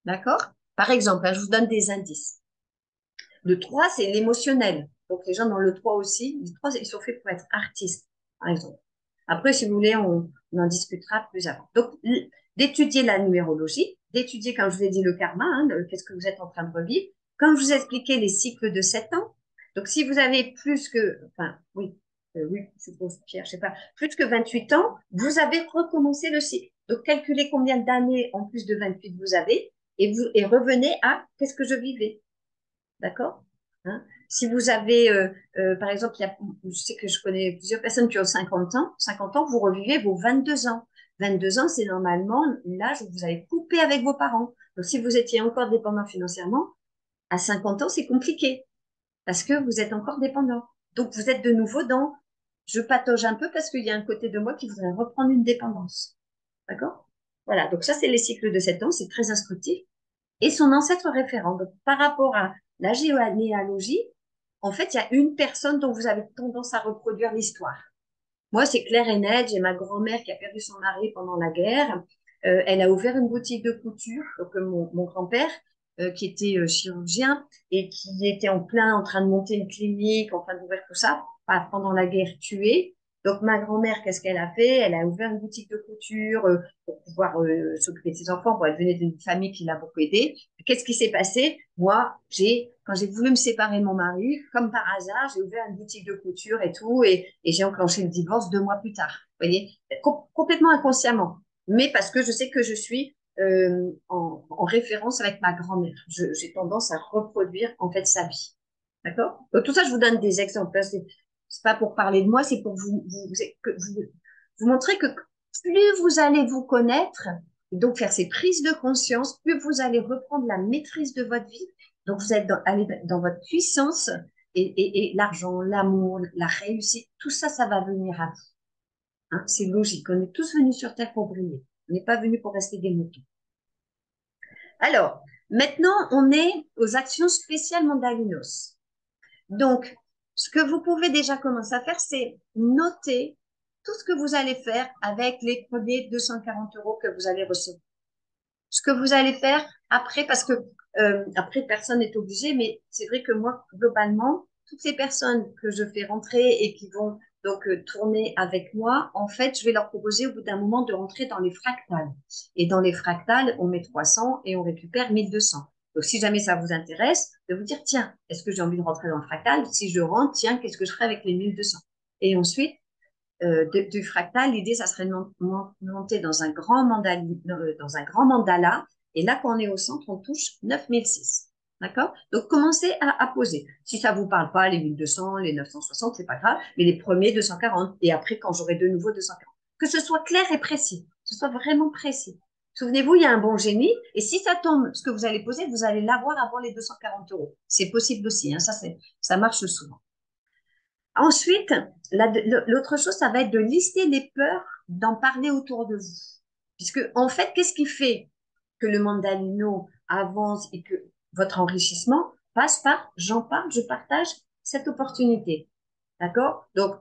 D'accord? Par exemple, hein, je vous donne des indices. Le 3, c'est l'émotionnel. Donc, les gens dans le 3 aussi, les 3, ils sont faits pour être artistes, par exemple. Après, si vous voulez, on en discutera plus avant. Donc, d'étudier la numérologie, d'étudier, comme je vous ai dit, le karma, hein, qu'est-ce que vous êtes en train de revivre. Comme je vous ai expliqué, les cycles de 7 ans. Donc, si vous avez plus que, enfin, oui, oui, c'est pour Pierre, je sais pas, plus que 28 ans, vous avez recommencé le cycle. Donc, calculez combien d'années en plus de 28 vous avez et revenez à qu'est-ce que je vivais. D'accord? Hein. Si vous avez, par exemple, je sais que je connais plusieurs personnes qui ont 50 ans. 50 ans, vous revivez vos 22 ans. 22 ans, c'est normalement l'âge où vous avez coupé avec vos parents. Donc, si vous étiez encore dépendant financièrement, à 50 ans, c'est compliqué parce que vous êtes encore dépendant. Donc, vous êtes de nouveau dans, je patauge un peu parce qu'il y a un côté de moi qui voudrait reprendre une dépendance. D'accord? Voilà. Donc, ça, c'est les cycles de 7 ans. C'est très instructif et son ancêtre référent. Donc, par rapport à la généalogie, en fait, il y a une personne dont vous avez tendance à reproduire l'histoire. Moi, c'est clair et net. J'ai ma grand-mère qui a perdu son mari pendant la guerre. Elle a ouvert une boutique de couture. Donc, mon grand-père, qui était chirurgien et qui était en train de monter une clinique, en train d'ouvrir tout ça, pendant la guerre tué. Donc, ma grand-mère, qu'est-ce qu'elle a fait? Elle a ouvert une boutique de couture pour pouvoir s'occuper de ses enfants. Bon, elle venait d'une famille qui l'a beaucoup aidée. Qu'est-ce qui s'est passé? Moi, quand j'ai voulu me séparer de mon mari, comme par hasard, j'ai ouvert une boutique de couture et tout, et j'ai enclenché le divorce 2 mois plus tard. Vous voyez, complètement inconsciemment. Mais parce que je sais que je suis en référence avec ma grand-mère. J'ai tendance à reproduire en fait sa vie. D'accord? Donc, tout ça, je vous donne des exemples. C'est pas pour parler de moi, c'est pour vous montrer que plus vous allez vous connaître, et donc faire ces prises de conscience, plus vous allez reprendre la maîtrise de votre vie. Donc, vous êtes allez dans votre puissance et l'argent, l'amour, la réussite, tout ça, ça va venir à vous. Hein, c'est logique. On est tous venus sur Terre pour briller. On n'est pas venus pour rester des moutons. Alors, maintenant, on est aux actions spéciales mandalinos. Donc, ce que vous pouvez déjà commencer à faire, c'est noter tout ce que vous allez faire avec les premiers 240 euros que vous allez recevoir. Ce que vous allez faire après, parce que après, personne n'est obligé, mais c'est vrai que moi, globalement, toutes ces personnes que je fais rentrer et qui vont donc tourner avec moi, en fait, je vais leur proposer au bout d'un moment de rentrer dans les fractales. Et dans les fractales, on met 300 et on récupère 1200. Donc, si jamais ça vous intéresse, de vous dire, tiens, est-ce que j'ai envie de rentrer dans le fractal? Si je rentre, tiens, qu'est-ce que je ferai avec les 1200? Et ensuite, du fractal, l'idée, ça serait de monter dans un grand mandala. Et là, quand on est au centre, on touche 9006. D'accord? Donc, commencez à poser. Si ça vous parle pas, les 1200, les 960, c'est pas grave, mais les premiers 240. Et après, quand j'aurai de nouveau 240. Que ce soit clair et précis. Que ce soit vraiment précis. Souvenez-vous, il y a un bon génie. Et si ça tombe, ce que vous allez poser, vous allez l'avoir avant les 240 euros. C'est possible aussi. Hein, ça marche souvent. Ensuite, l'autre chose, ça va être de lister les peurs, d'en parler autour de vous. Puisque, en fait, qu'est-ce qui fait que le mandalino avance et que votre enrichissement passe par j'en parle, je partage cette opportunité. D'accord? Donc,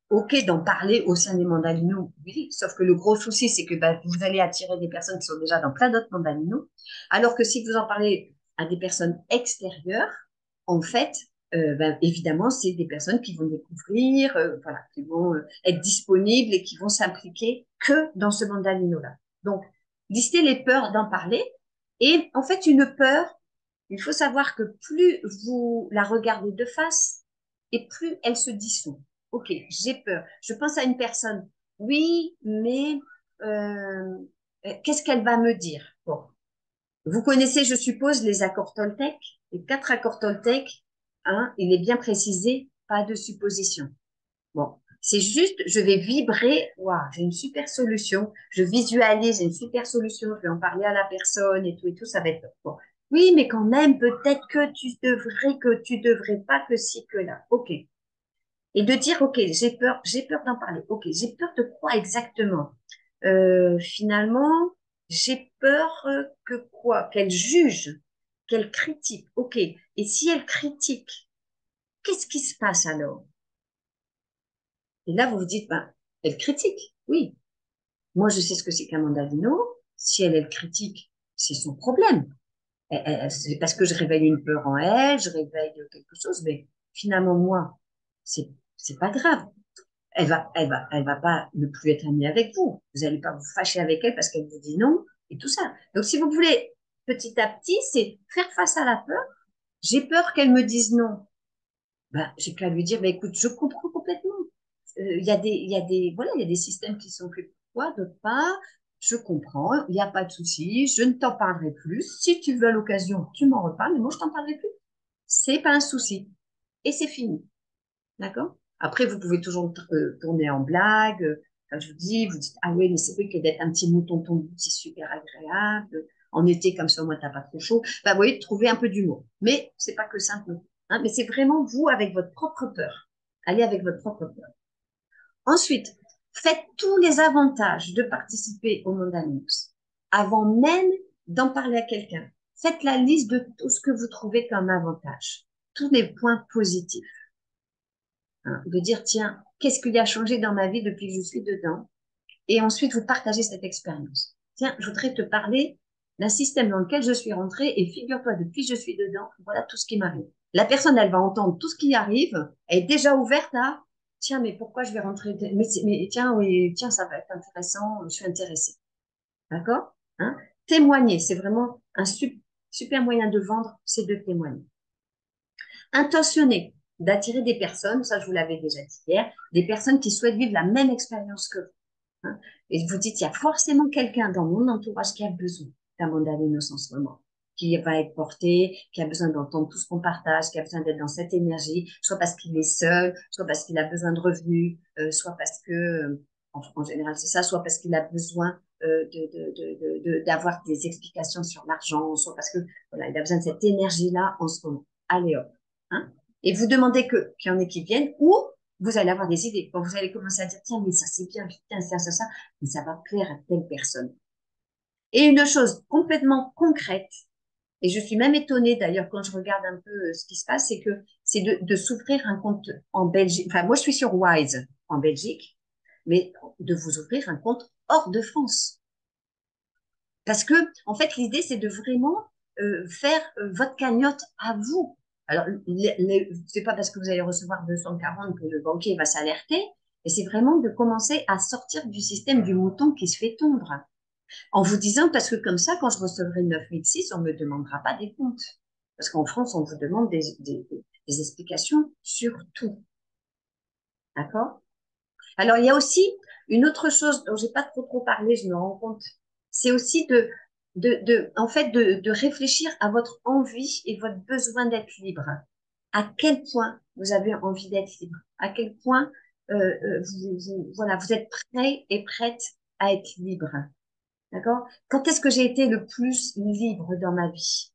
OK d'en parler au sein des mandalinos, oui, sauf que le gros souci, c'est que bah, vous allez attirer des personnes qui sont déjà dans plein d'autres mandalinos, alors que si vous en parlez à des personnes extérieures, en fait, ben, évidemment, c'est des personnes qui vont découvrir, voilà, qui vont être disponibles et qui vont s'impliquer que dans ce mandalino-là. Donc, listez les peurs d'en parler. Et en fait, une peur, il faut savoir que plus vous la regardez de face, et plus elle se dissout. Ok, j'ai peur. Je pense à une personne. Oui, mais qu'est-ce qu'elle va me dire? Bon, vous connaissez, je suppose, les accords Toltec, les 4 accords Toltec. Hein, il est bien précisé, pas de supposition. Bon, c'est juste, je vais vibrer. Waouh, j'ai une super solution. Je visualise une super solution. Je vais en parler à la personne et tout, ça va être bon. Oui, mais quand même, peut-être que tu devrais pas, que si, que là. Ok. Et de dire, ok, j'ai peur d'en parler. Ok, j'ai peur de quoi exactement? Finalement, j'ai peur que quoi? Qu'elle juge, qu'elle critique. Ok. Et si elle critique, qu'est-ce qui se passe alors? Et là, vous vous dites, ben, elle critique. Oui. Moi, je sais ce que c'est qu'un mandalino. Si elle critique, c'est son problème. C'est parce que je réveille une peur en elle, je réveille quelque chose, mais finalement, moi, c'est pas grave. Elle va pas ne plus être amie avec vous. Vous n'allez pas vous fâcher avec elle parce qu'elle vous dit non et tout ça. Donc, si vous voulez, petit à petit, c'est faire face à la peur. J'ai peur qu'elle me dise non. Ben, j'ai qu'à lui dire, ben, écoute, je comprends complètement. Voilà, il y a des systèmes qui sont faits pour toi, d'autres pas. Je comprends, il n'y a pas de souci, je ne t'en parlerai plus. Si tu veux à l'occasion, tu m'en reparles, mais moi, je t'en parlerai plus. C'est pas un souci. Et c'est fini. D'accord? Après, vous pouvez toujours tourner en blague. Comme je vous dis, vous dites, ah oui, mais c'est vrai que d'être un petit mouton tondu, c'est super agréable. En été, comme ça, au moins, t'as pas trop chaud. Bah, vous voyez, trouver un peu d'humour. Mais c'est pas que ça, non. Hein, mais c'est vraiment vous avec votre propre peur. Allez avec votre propre peur. Ensuite, faites tous les avantages de participer au Monde Anonymous avant même d'en parler à quelqu'un. Faites la liste de tout ce que vous trouvez comme avantage, tous les points positifs. Hein, de dire, tiens, qu'est-ce qu'il y a changé dans ma vie depuis que je suis dedans? Et ensuite, vous partagez cette expérience. Tiens, je voudrais te parler d'un système dans lequel je suis rentrée et figure-toi, depuis que je suis dedans, voilà tout ce qui m'arrive. La personne, elle va entendre tout ce qui arrive, elle est déjà ouverte à, tiens, mais pourquoi je vais rentrer, mais tiens, oui, tiens, ça va être intéressant, je suis intéressée. D'accord? Hein? Témoigner, c'est vraiment un super moyen de vendre, c'est de témoigner. Intentionner, d'attirer des personnes, ça je vous l'avais déjà dit hier, des personnes qui souhaitent vivre la même expérience que vous. Hein. Et vous dites, il y a forcément quelqu'un dans mon entourage qui a besoin d'un Mondavinos en ce moment, qui va être porté, qui a besoin d'entendre tout ce qu'on partage, qui a besoin d'être dans cette énergie, soit parce qu'il est seul, soit parce qu'il a besoin de revenus, soit parce que, en général c'est ça, soit parce qu'il a besoin d'avoir des explications sur l'argent, soit parce que voilà, il a besoin de cette énergie-là en ce moment. Allez hop. Hein. Et vous demandez qu'il y en ait qui viennent, ou vous allez avoir des idées. Quand vous allez commencer à dire, tiens, mais ça c'est bien, putain, ça, mais ça va plaire à telle personne. Et une chose complètement concrète, et je suis même étonnée d'ailleurs quand je regarde un peu ce qui se passe, c'est que c'est de s'ouvrir un compte en Belgique. Enfin, moi je suis sur Wise en Belgique, mais de vous ouvrir un compte hors de France. Parce que, en fait, l'idée, c'est de vraiment faire votre cagnotte à vous. Alors, c'est pas parce que vous allez recevoir 240 que le banquier va s'alerter, mais c'est vraiment de commencer à sortir du système du mouton qui se fait tondre. En vous disant, parce que comme ça, quand je recevrai 9006, on ne me demandera pas des comptes. Parce qu'en France, on vous demande des explications sur tout. D'accord? Alors, il y a aussi une autre chose dont j'ai pas trop parlé, je me rends compte, c'est aussi en fait, de réfléchir à votre envie et votre besoin d'être libre. À quel point vous avez envie d'être libre? À quel point voilà, vous êtes prêt et prête à être libre? D'accord? Quand est-ce que j'ai été le plus libre dans ma vie?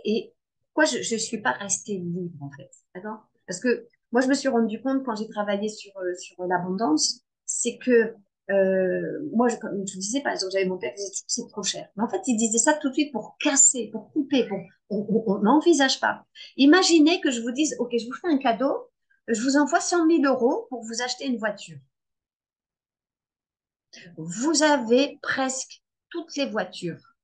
Et pourquoi je suis pas restée libre, en fait? D'accord? Parce que moi, je me suis rendu compte quand j'ai travaillé sur l'abondance, c'est que Moi, comme je vous disais, par exemple, j'avais mon père qui disait c'est trop cher. Mais en fait, il disait ça tout de suite pour casser, pour couper. On n'envisage pas. Imaginez que je vous dise, OK, je vous fais un cadeau, je vous envoie 100 000 € pour vous acheter une voiture. Vous avez presque toutes les voitures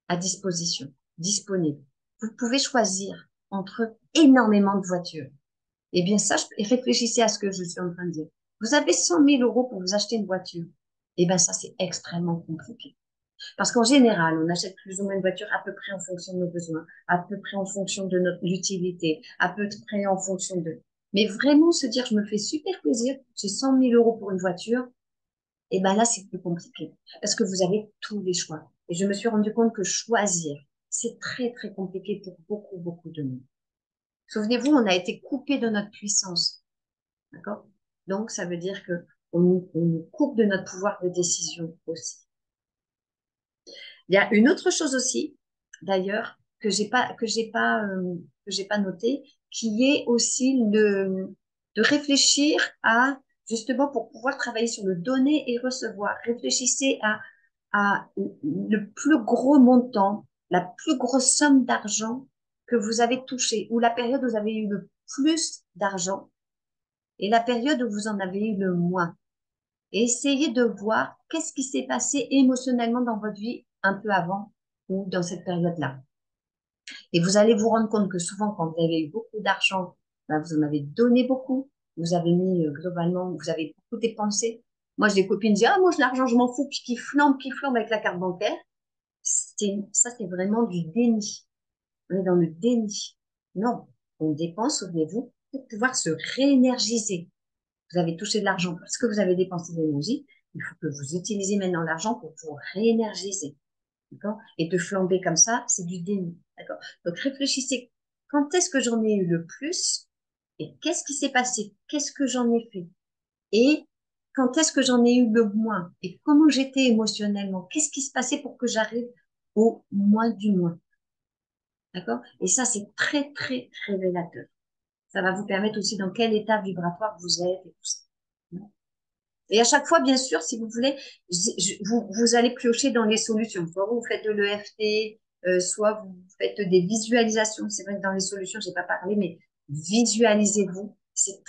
à disposition, disponibles. Vous pouvez choisir entre énormément de voitures. Eh bien, ça, réfléchissez à ce que je suis en train de dire. Vous avez 100 000 € pour vous acheter une voiture. Eh bien, ça, c'est extrêmement compliqué. Parce qu'en général, on achète plus ou moins une voiture à peu près en fonction de nos besoins, à peu près en fonction de notre utilité, à peu près en fonction de... Mais vraiment se dire, je me fais super plaisir, j'ai 100 000 € pour une voiture, et ben là, c'est plus compliqué. Parce que vous avez tous les choix. Et je me suis rendu compte que choisir, c'est très, très compliqué pour beaucoup, beaucoup de nous. Souvenez-vous, on a été coupé de notre puissance. D'accord? Donc, ça veut dire que on nous coupe de notre pouvoir de décision aussi. Il y a une autre chose aussi, d'ailleurs, que j'ai pas noté, qui est aussi de réfléchir à, justement, pour pouvoir travailler sur le donner et recevoir. Réfléchissez à le plus gros montant, la plus grosse somme d'argent que vous avez touché, ou la période où vous avez eu le plus d'argent et la période où vous en avez eu le moins. Et essayez de voir qu'est-ce qui s'est passé émotionnellement dans votre vie un peu avant ou dans cette période-là. Et vous allez vous rendre compte que souvent, quand vous avez eu beaucoup d'argent, ben, vous en avez donné beaucoup. Vous avez mis, globalement, vous avez beaucoup dépensé. Moi, j'ai des copines qui disent, ah, moi, l'argent, je m'en fous, puis qui flambent avec la carte bancaire. Ça, c'est vraiment du déni. On est dans le déni. Non, on dépense, souvenez-vous, pour pouvoir se réénergiser. Vous avez touché de l'argent parce que vous avez dépensé de l'énergie. Il faut que vous utilisiez maintenant l'argent pour vous réénergiser. D'accord? Et de flamber comme ça, c'est du déni. D'accord? Donc réfléchissez, quand est-ce que j'en ai eu le plus et qu'est-ce qui s'est passé? Qu'est-ce que j'en ai fait? Et quand est-ce que j'en ai eu le moins? Et comment j'étais émotionnellement? Qu'est-ce qui se passait pour que j'arrive au moins du moins? D'accord? Et ça, c'est très, très révélateur. Ça va vous permettre aussi dans quel état vibratoire vous êtes et tout ça. Et à chaque fois, bien sûr, si vous voulez, vous allez piocher dans les solutions. Soit vous faites de l'EFT, soit vous faites des visualisations. C'est vrai que dans les solutions, j'ai pas parlé, mais visualisez-vous. C'est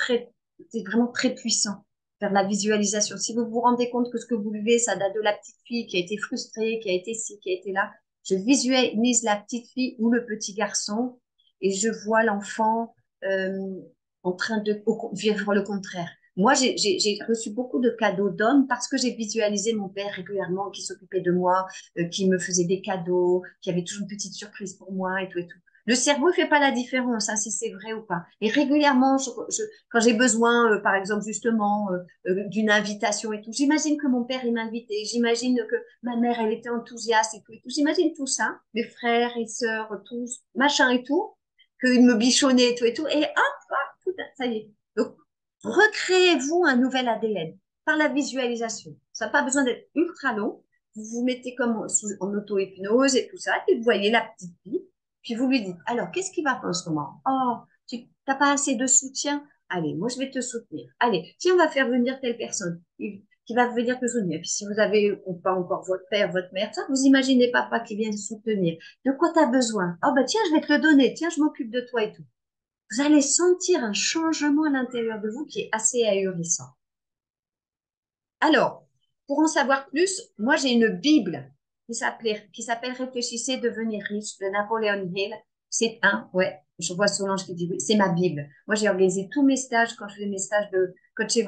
vraiment très puissant. Faire la visualisation. Si vous vous rendez compte que ce que vous vivez, ça date de la petite fille qui a été frustrée, qui a été ci, qui a été là, je visualise la petite fille ou le petit garçon et je vois l'enfant en train de vivre le contraire. Moi, j'ai reçu beaucoup de cadeaux d'hommes parce que j'ai visualisé mon père régulièrement qui s'occupait de moi, qui me faisait des cadeaux, qui avait toujours une petite surprise pour moi et tout et tout. Le cerveau ne fait pas la différence, hein, si c'est vrai ou pas. Et régulièrement, quand j'ai besoin, par exemple, justement, d'une invitation et tout, j'imagine que mon père, il m'invitait, j'imagine que ma mère, elle était enthousiaste et tout et tout. J'imagine tout ça, mes frères et sœurs, tous, machin et tout, qu'ils me bichonnaient et tout, et hop, hop, tout, ça y est. Donc, recréez-vous un nouvel ADN par la visualisation. Ça n'a pas besoin d'être ultra long. Vous vous mettez comme en auto-hypnose et tout ça, et vous voyez la petite fille, puis vous lui dites, alors, qu'est-ce qui va pas en ce moment? Oh, tu n'as pas assez de soutien? Allez, moi, je vais te soutenir. Allez, tiens, on va faire venir telle personne qui va venir te soutenir. Puis si vous avez ou pas encore votre père, votre mère, ça, vous imaginez papa qui vient te soutenir. De quoi tu as besoin? Oh, bah tiens, je vais te le donner. Tiens, je m'occupe de toi et tout. Vous allez sentir un changement à l'intérieur de vous qui est assez ahurissant. Alors, pour en savoir plus, moi j'ai une Bible qui s'appelle Réfléchissez, devenir riche de Napoleon Hill. C'est ouais, je vois Solange qui dit oui, c'est ma Bible. Moi j'ai organisé tous mes stages quand je fais mes stages de coacher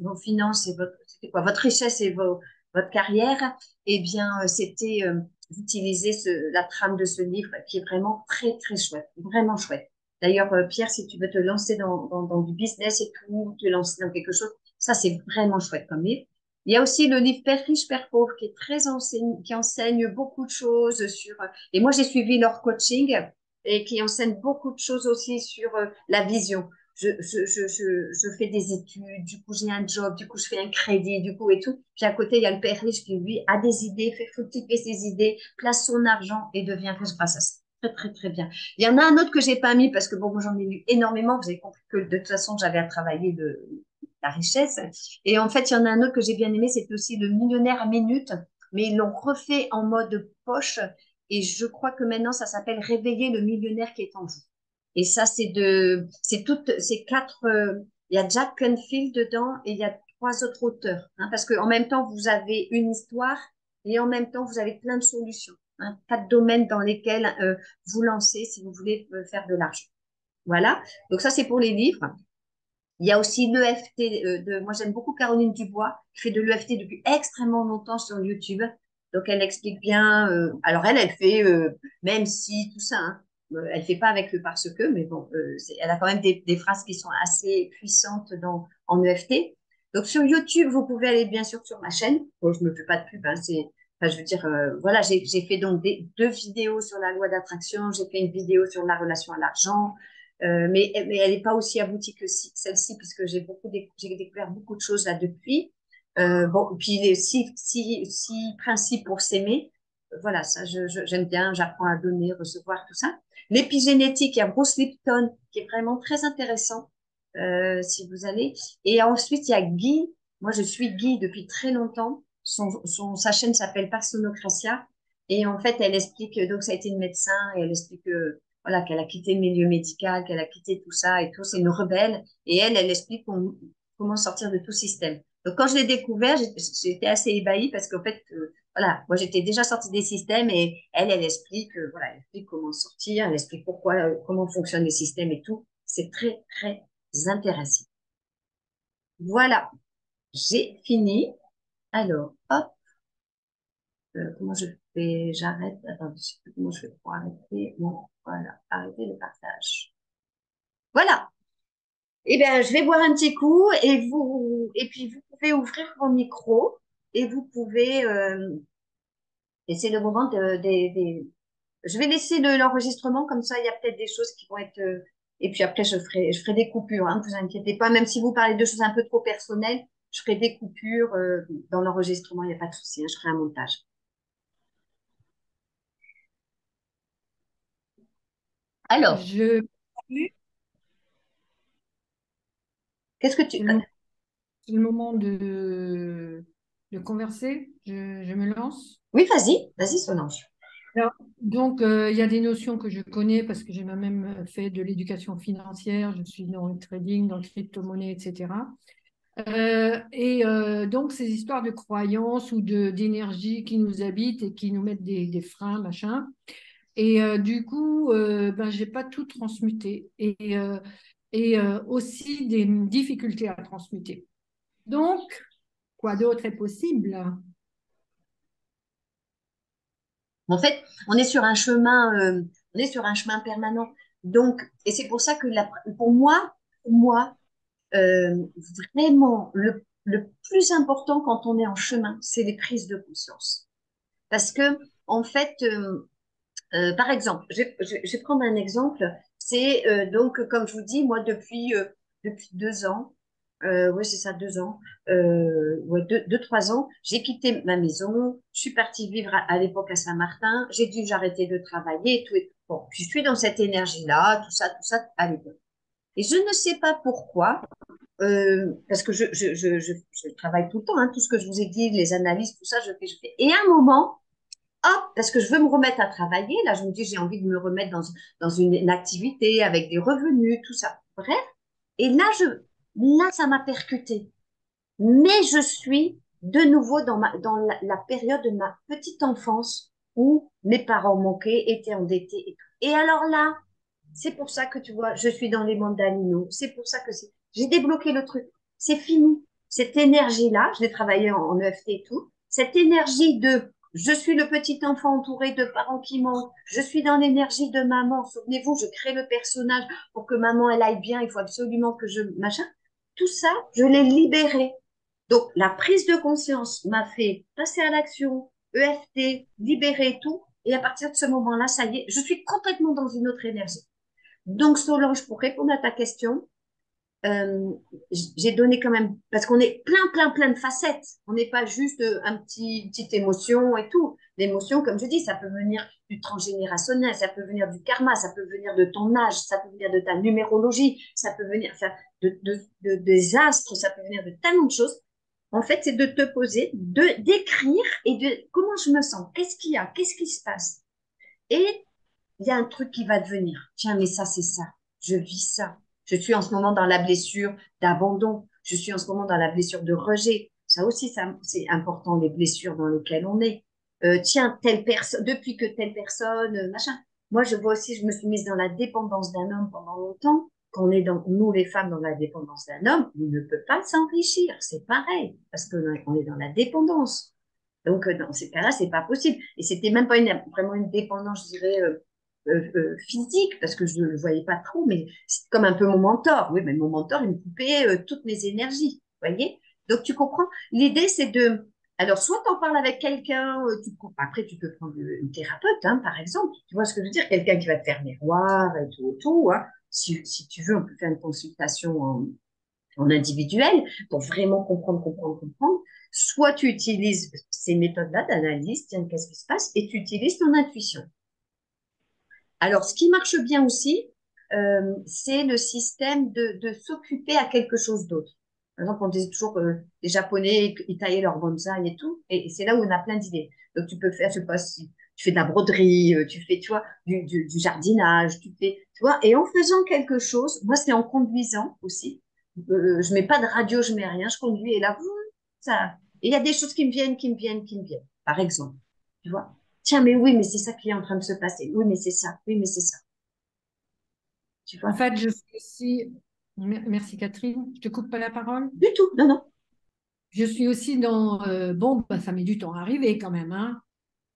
vos finances et c'était quoi, votre richesse et votre carrière. Eh bien, c'était d'utiliser la trame de ce livre qui est vraiment très très chouette, vraiment chouette. D'ailleurs, Pierre, si tu veux te lancer dans du business et tout, te lancer dans quelque chose, ça, c'est vraiment chouette comme livre. Il y a aussi le livre Père riche, Père pauvre qui enseigne beaucoup de choses sur... Et moi, j'ai suivi leur coaching et qui enseigne beaucoup de choses aussi sur la vision. Je fais des études, du coup, j'ai un job, du coup, je fais un crédit, du coup, et tout. Puis à côté, il y a le Père riche qui, lui, a des idées, fait fructifier ses idées, place son argent et devient riche grâce à ça. Très, très, très bien. Il y en a un autre que j'ai pas mis parce que bon, moi, j'en ai lu énormément. Vous avez compris que de toute façon, j'avais à travailler la richesse. Et en fait, il y en a un autre que j'ai bien aimé, c'est aussi le millionnaire à minute, mais ils l'ont refait en mode poche. Et je crois que maintenant, ça s'appelle Réveiller le millionnaire qui est en vous. Et ça, c'est toutes, ces quatre, il y a Jack Canfield dedans et il y a trois autres auteurs, hein, parce qu'en même temps, vous avez une histoire et en même temps, vous avez plein de solutions, hein, quatre domaines dans lesquels vous lancez si vous voulez faire de l'argent. Voilà. Donc ça, c'est pour les livres. Il y a aussi l'EFT moi j'aime beaucoup Caroline Dubois, qui fait de l'EFT depuis extrêmement longtemps sur YouTube. Donc elle explique bien, alors elle fait, même si tout ça, hein, elle fait pas avec le parce que, mais bon, elle a quand même des phrases qui sont assez puissantes en EFT. Donc sur YouTube, vous pouvez aller bien sûr sur ma chaîne. Bon, je me fais pas de pub, hein, enfin, je veux dire, voilà, j'ai fait donc deux vidéos sur la loi d'attraction, j'ai fait une vidéo sur la relation à l'argent, mais elle n'est pas aussi aboutie que celle-ci, puisque j'ai découvert beaucoup de choses là depuis. Bon, puis les six principes pour s'aimer, voilà, ça, j'aime bien, j'apprends à donner, recevoir, tout ça. L'épigénétique, il y a Bruce Lipton, qui est vraiment très intéressant, si vous allez. Et ensuite, il y a Guy. Moi, je suis Guy depuis très longtemps. Sa chaîne s'appelle Personocratia. Et en fait, elle explique, donc ça a été une médecin, et elle explique voilà, qu'elle a quitté le milieu médical, qu'elle a quitté tout ça et tout. C'est une rebelle. Et elle explique comment sortir de tout système. Donc, quand je l'ai découvert, j'étais assez ébahie parce qu'en fait, voilà, moi, j'étais déjà sortie des systèmes et elle explique, voilà, elle explique comment sortir, elle explique pourquoi, comment fonctionnent les systèmes et tout. C'est très, très intéressant. Voilà, j'ai fini. Alors, hop, comment je fais? J'arrête. Attends, je sais plus comment je fais pour arrêter. Bon, voilà, arrêter le partage. Voilà. Eh bien, je vais boire un petit coup et puis vous pouvez ouvrir vos micros et vous pouvez, et c'est le moment je vais laisser l'enregistrement comme ça, il y a peut-être des choses qui vont être, et puis après je ferai des coupures, hein, ne vous inquiétez pas, même si vous parlez de choses un peu trop personnelles, je ferai des coupures, dans l'enregistrement, il n'y a pas de souci, hein, je ferai un montage. Alors, Je, qu'est-ce que tu, c'est c'est le moment de converser. Je me lance. oui, vas-y, Solange. Alors, donc, il y a des notions que je connais parce que j'ai moi-même fait de l'éducation financière. Je suis dans le trading, dans le crypto-monnaie, etc. Donc, ces histoires de croyances ou d'énergie qui nous habitent et qui nous mettent des freins, machin. Du coup, ben, j'ai pas tout transmuté aussi des difficultés à transmuter. Donc, quoi d'autre est possible? En fait, on est sur un chemin permanent. Donc, et c'est pour ça que pour moi, euh, vraiment, le plus important quand on est en chemin, c'est les prises de conscience. Parce que, en fait, par exemple, je vais prendre un exemple. C'est donc, comme je vous dis, moi, depuis 2 ans, oui, c'est ça, 2 ans, ouais, 3 ans, j'ai quitté ma maison, je suis partie vivre à l'époque à Saint-Martin, j'ai dû j'arrêter de travailler et tout. Bon, puis je suis dans cette énergie-là, tout ça, à l'époque. Et je ne sais pas pourquoi, parce que je travaille tout le temps, hein, tout ce que je vous ai dit, les analyses, tout ça, je fais. Et à un moment, hop, parce que je veux me remettre à travailler. Là, je me dis, j'ai envie de me remettre dans une activité avec des revenus, tout ça. Bref. Et là, ça m'a percuté. Mais je suis de nouveau dans la période de ma petite enfance où mes parents manquaient, étaient endettés et tout. Et alors là, c'est pour ça que tu vois, je suis dans les mondes d'animaux. C'est pour ça que j'ai débloqué le truc. C'est fini. Cette énergie-là, je l'ai travaillé en EFT et tout. Cette énergie de je suis le petit enfant entouré de parents qui manquent. Je suis dans l'énergie de maman. Souvenez-vous, je crée le personnage pour que maman elle aille bien. Il faut absolument que je machin. Tout ça, je l'ai libéré. Donc la prise de conscience m'a fait passer à l'action, EFT, libérer tout. Et à partir de ce moment-là, ça y est, je suis complètement dans une autre énergie. Donc, Solange, pour répondre à ta question, euh, j'ai donné quand même, parce qu'on est plein de facettes. On n'est pas juste une petite émotion et tout. L'émotion, comme je dis, ça peut venir du transgénérationnel, ça peut venir du karma, ça peut venir de ton âge, ça peut venir de ta numérologie, ça peut venir enfin, des astres, ça peut venir de tellement de choses. En fait, c'est de te poser, d'écrire et de comment je me sens, qu'est-ce qu'il y a, qu'est-ce qui se passe. Et il y a un truc qui va devenir. Tiens, mais ça, c'est ça. Je vis ça. Je suis en ce moment dans la blessure d'abandon. Je suis en ce moment dans la blessure de rejet. Ça aussi, ça, c'est important, les blessures dans lesquelles on est. Tiens, telle personne, depuis que telle personne, machin. Moi, je vois aussi, je me suis mise dans la dépendance d'un homme pendant longtemps. Quand on est dans, nous, les femmes, dans la dépendance d'un homme, on ne peut pas s'enrichir. C'est pareil, parce qu'on est dans la dépendance. Donc, dans ces cas-là, c'est pas possible. Et c'était même pas vraiment une dépendance, je dirais, physique, parce que je ne le voyais pas trop, mais c'est comme un peu mon mentor. Oui, mais mon mentor, il me coupait toutes mes énergies, vous voyez? Donc, tu comprends? L'idée, c'est de... Alors, soit tu en parles avec quelqu'un, après, tu peux prendre une thérapeute, hein, par exemple. Tu vois ce que je veux dire? Quelqu'un qui va te faire miroir et tout, hein. Si tu veux, on peut faire une consultation en individuel pour vraiment comprendre. Soit tu utilises ces méthodes-là d'analyse, tiens, qu'est-ce qui se passe, et tu utilises ton intuition. Alors, ce qui marche bien aussi, c'est le système de s'occuper à quelque chose d'autre. Par exemple, on disait toujours que les Japonais, ils taillaient leur bonsaï et tout, et c'est là où on a plein d'idées. Donc, tu peux faire, je sais pas si tu fais de la broderie, tu fais, tu vois, du jardinage, tu fais, tu vois, et en faisant quelque chose, moi, c'est en conduisant aussi. Je mets pas de radio, je mets rien, je conduis et là, ça. Et il y a des choses qui me viennent, par exemple. Tu vois? Tiens, mais oui, mais c'est ça qui est en train de se passer. Oui, mais c'est ça. Oui, mais c'est ça. Tu En vois? fait, je suis aussi, merci Catherine, je te coupe pas la parole. Du tout. Non, non. Je suis aussi dans, bon, bah, ça met du temps à arriver quand même, hein,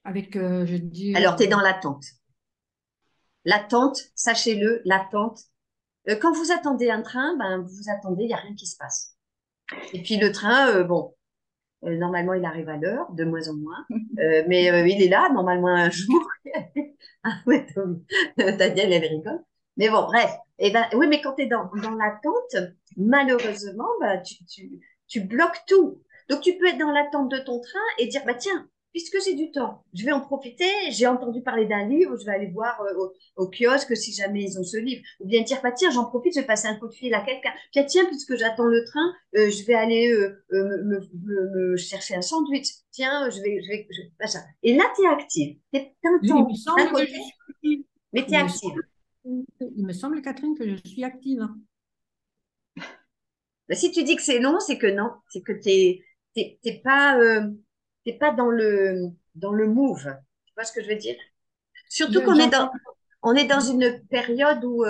avec, je veux dire, Alors, tu es dans l'attente. L'attente, sachez-le, l'attente. Quand vous attendez un train, ben, vous attendez, il n'y a rien qui se passe. Et puis le train, bon, normalement, il arrive à l'heure, de moins en moins. Mais il est là, normalement, un jour. Ah ouais, Daniel, elle rigole. Mais bon, bref. Eh ben, oui, mais quand tu es dans l'attente, malheureusement, bah, tu bloques tout. Donc, tu peux être dans l'attente de ton train et dire, bah, tiens, puisque j'ai du temps, je vais en profiter. J'ai entendu parler d'un livre, je vais aller voir au kiosque si jamais ils ont ce livre. Ou bien dire, bah, tiens, j'en profite, je vais passer un coup de fil à quelqu'un. Tiens, puisque j'attends le train, je vais aller me chercher un sandwich. Tiens, machin. Et là, tu es active. Tu es un il me temps d'un semble que je côté, suis active. mais tu es Il me active. semble, il me semble, Catherine, que je suis active, hein. Ben, si tu dis que c'est non, c'est que non. C'est que t'es pas dans le move. Tu vois ce que je veux dire? Surtout qu'on est J'entends. on est dans une période où,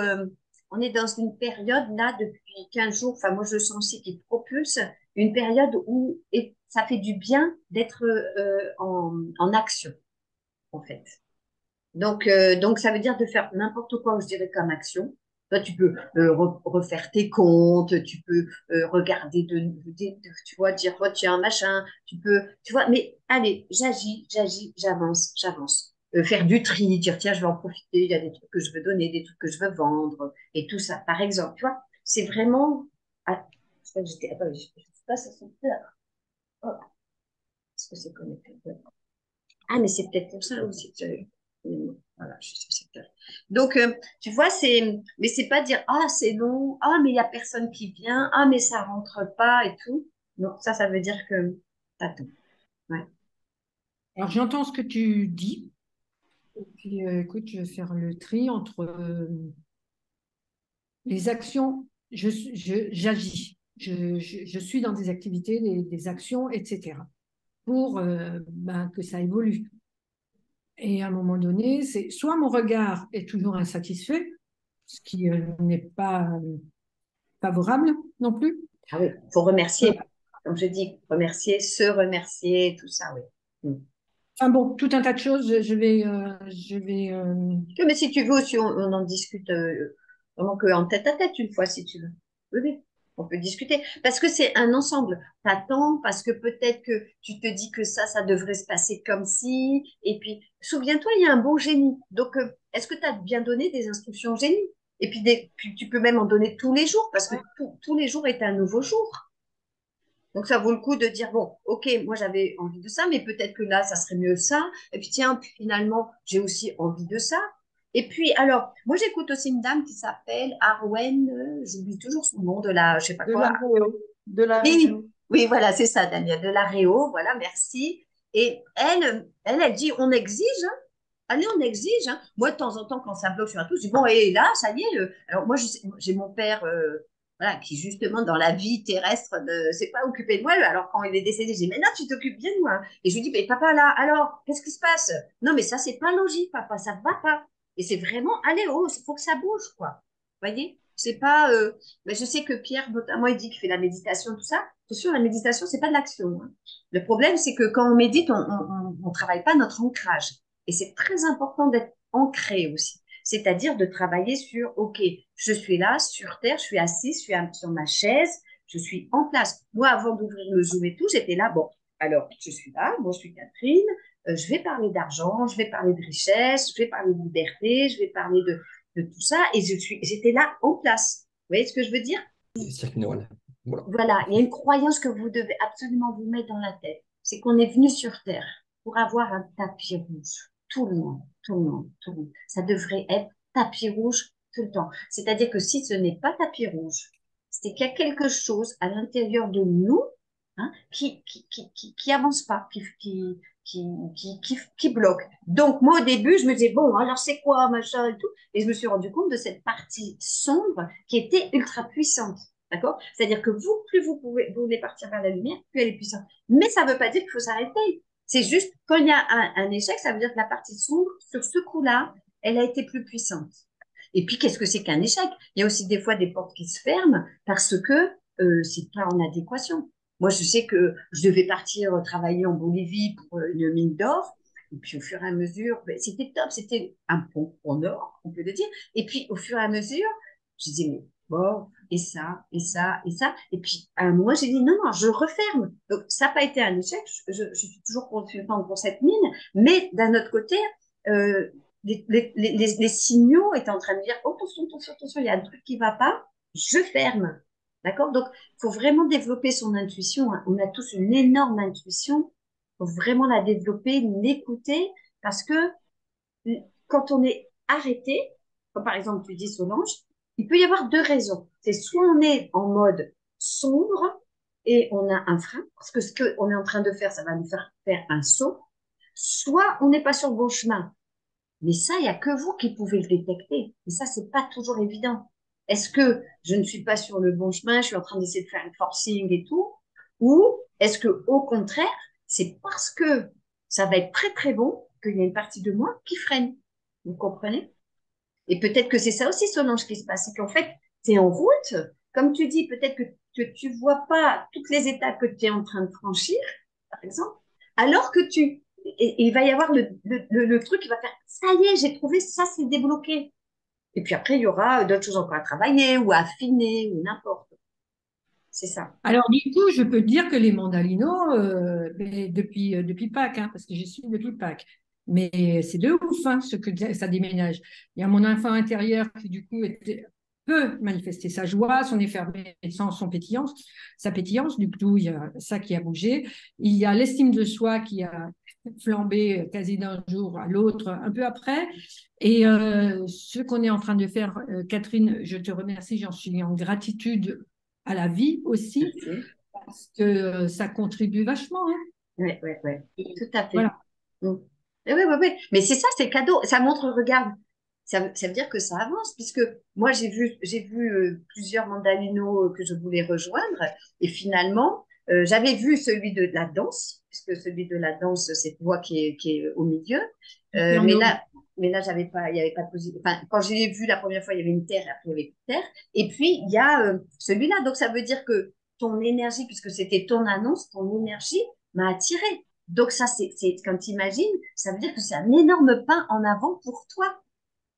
on est dans une période là depuis 15 jours. Enfin, moi, je sens aussi qu'il propulse une période où ça fait du bien d'être en action, en fait. Donc, ça veut dire de faire n'importe quoi, je dirais, comme action. Toi, tu peux refaire tes comptes, tu peux regarder tu vois, dire, oh, tiens, machin, tu peux, tu vois, mais allez, j'avance. Faire du tri, dire, tiens, je vais en profiter, il y a des trucs que je veux donner, des trucs que je veux vendre, et tout ça, par exemple, tu vois, c'est vraiment, ah, je crois que attends, je sais pas, ça sonne là. Oh, est-ce que c'est connecté? Ouais. Ah, mais c'est peut-être pour ça aussi que j'avais. Voilà, je suis sûr que c'est donc, tu vois, mais c'est pas dire, ah, c'est long, ah, mais il y a personne qui vient, ah, mais ça rentre pas et tout. Non, ça veut dire que t'attends. Ouais. Alors, j'entends ce que tu dis. Et puis, écoute, je vais faire le tri entre les actions. J'agis. Je suis dans des activités, des actions, etc. pour ben, que ça évolue. Et à un moment donné, c'est soit mon regard est toujours insatisfait, ce qui n'est pas favorable non plus. Ah oui, faut Euh, remercier. Comme je dis, remercier, se remercier, tout ça, oui. Mm. enfin bon, tout un tas de choses. Je vais. Mais si tu veux aussi, on en discute vraiment que en tête à tête une fois, si tu veux. Oui, oui, on peut discuter. Parce que c'est un ensemble. T'attends, parce que peut-être que tu te dis que ça devrait se passer comme si. Et puis, souviens-toi, il y a un bon génie. Donc, est-ce que tu as bien donné des instructions au génie? Et puis, puis tu peux même en donner tous les jours parce que tous les jours est un nouveau jour. Donc, ça vaut le coup de dire, bon, ok, moi j'avais envie de ça, mais peut-être que là, ça serait mieux ça. Et puis, tiens, puis finalement, j'ai aussi envie de ça. Et puis, alors, moi, j'écoute aussi une dame qui s'appelle Arwen, j'oublie toujours son nom, de la, je sais pas De quoi. la Réo. De la Oui, Réo. oui, voilà, c'est ça, Daniel, de la Réo, voilà, merci. Et elle dit, on exige, hein. Allez, on exige, hein. Moi, de temps en temps, quand ça bloque sur un truc, je dis, bon, et là, ça y est. Alors, moi, j'ai mon père, voilà, qui, justement, dans la vie terrestre, ne s'est pas occupé de moi. Alors, quand il est décédé, je dis, mais non, tu t'occupes bien de moi. Et je lui dis, mais papa, là, alors, qu'est-ce qui se passe? Non, mais ça, c'est pas logique, papa, ça va pas. Et c'est vraiment, allez, oh, il faut que ça bouge, quoi. Vous voyez? C'est pas, mais je sais que Pierre, notamment, il dit qu'il fait la méditation, tout ça. Attention, la méditation, c'est pas de l'action, hein. Le problème, c'est que quand on médite, on travaille pas notre ancrage. Et c'est très important d'être ancré aussi. C'est-à-dire de travailler sur, OK, je suis là, sur Terre, je suis assise, je suis sur ma chaise, je suis en place. Moi, avant d'ouvrir le Zoom et tout, j'étais là, bon, alors, je suis là, moi, je suis Catherine, je vais parler d'argent, je vais parler de richesse, je vais parler de liberté, je vais parler de tout ça, et j'étais là en place. Vous voyez ce que je veux dire? Cirque neural. Voilà. Voilà, il y a une croyance que vous devez absolument vous mettre dans la tête. C'est qu'on est venu sur Terre pour avoir un tapis rouge. Tout le monde, tout le monde, tout le monde. Ça devrait être tapis rouge tout le temps. C'est-à-dire que si ce n'est pas tapis rouge, c'est qu'il y a quelque chose à l'intérieur de nous, hein, qui avance pas, qui bloque. Donc, moi, au début, je me disais, bon, alors c'est quoi, machin et tout. Et je me suis rendu compte de cette partie sombre qui était ultra puissante. D'accord? C'est-à-dire que vous, plus vous voulez partir vers la lumière, plus elle est puissante. Mais ça ne veut pas dire qu'il faut s'arrêter. C'est juste, quand il y a un échec, ça veut dire que la partie sombre, sur ce coup-là, elle a été plus puissante. Et puis, qu'est-ce que c'est qu'un échec? Il y a aussi des fois des portes qui se ferment parce que c'est pas en adéquation. Moi, je sais que je devais partir travailler en Bolivie pour une mine d'or. Et puis, au fur et à mesure, ben, c'était top, c'était un pont en or, on peut le dire. Et puis, au fur et à mesure, je disais, mais bon, et ça, et ça, et ça. Et puis, à un moment, j'ai dit, non, non, je referme. Donc, ça n'a pas été un échec. Je suis toujours consultante pour cette mine. Mais d'un autre côté, euh, les signaux étaient en train de dire, oh, attention, attention, attention, il y a un truc qui ne va pas, je ferme. D'accord? Donc, il faut vraiment développer son intuition, hein. On a tous une énorme intuition. Il faut vraiment la développer, l'écouter, parce que quand on est arrêté, comme par exemple tu dis Solange, il peut y avoir deux raisons. C'est soit on est en mode sombre et on a un frein, parce que ce qu'on est en train de faire, ça va nous faire faire un saut, soit on n'est pas sur le bon chemin. Mais ça, il n'y a que vous qui pouvez le détecter. Et ça, c'est pas toujours évident. Est-ce que je ne suis pas sur le bon chemin, je suis en train d'essayer de faire un forcing et tout? Ou est-ce que, au contraire, c'est parce que ça va être très très bon qu'il y a une partie de moi qui freine? Vous comprenez? Et peut-être que c'est ça aussi, Solange, qui se passe. C'est qu'en fait, tu es en route. Comme tu dis, peut-être que tu vois pas toutes les étapes que tu es en train de franchir, par exemple, alors que et il va y avoir le truc qui va faire, ça y est, j'ai trouvé, ça c'est débloqué. Et puis après, il y aura d'autres choses encore à travailler ou à affiner ou n'importe. C'est ça. Alors, du coup, je peux dire que les mandalinos, depuis Pâques, hein, parce que j'y suis depuis Pâques, mais c'est de ouf, hein, ce que ça déménage. Il y a mon enfant intérieur qui, du coup, peut manifester sa joie, son effervescence, sa pétillance. Du coup, il y a ça qui a bougé. Il y a l'estime de soi qui a flambé quasi d'un jour à l'autre, un peu après. Et ce qu'on est en train de faire, Catherine, je te remercie, j'en suis en gratitude à la vie aussi, Merci. parce que ça contribue vachement, hein. Oui, oui, oui. Tout à fait. Voilà. Mm. Oui, oui, oui. Mais c'est ça, c'est cadeau. Ça montre, regarde, ça veut dire que ça avance, puisque moi, j'ai vu plusieurs mandalinos que je voulais rejoindre, et finalement, j'avais vu celui de la danse, puisque celui de la danse, c'est toi qui est au milieu. Et en Mais Europe. là, mais là, il n'y avait pas de possibilité. Enfin, quand je l'ai vu la première fois, il y avait une terre, et après, il y avait plus de terre. Et puis, il y a celui-là. Donc, ça veut dire que ton énergie, puisque c'était ton annonce, ton énergie m'a attiré. Donc, ça, quand tu imagines, ça veut dire que c'est un énorme pas en avant pour toi.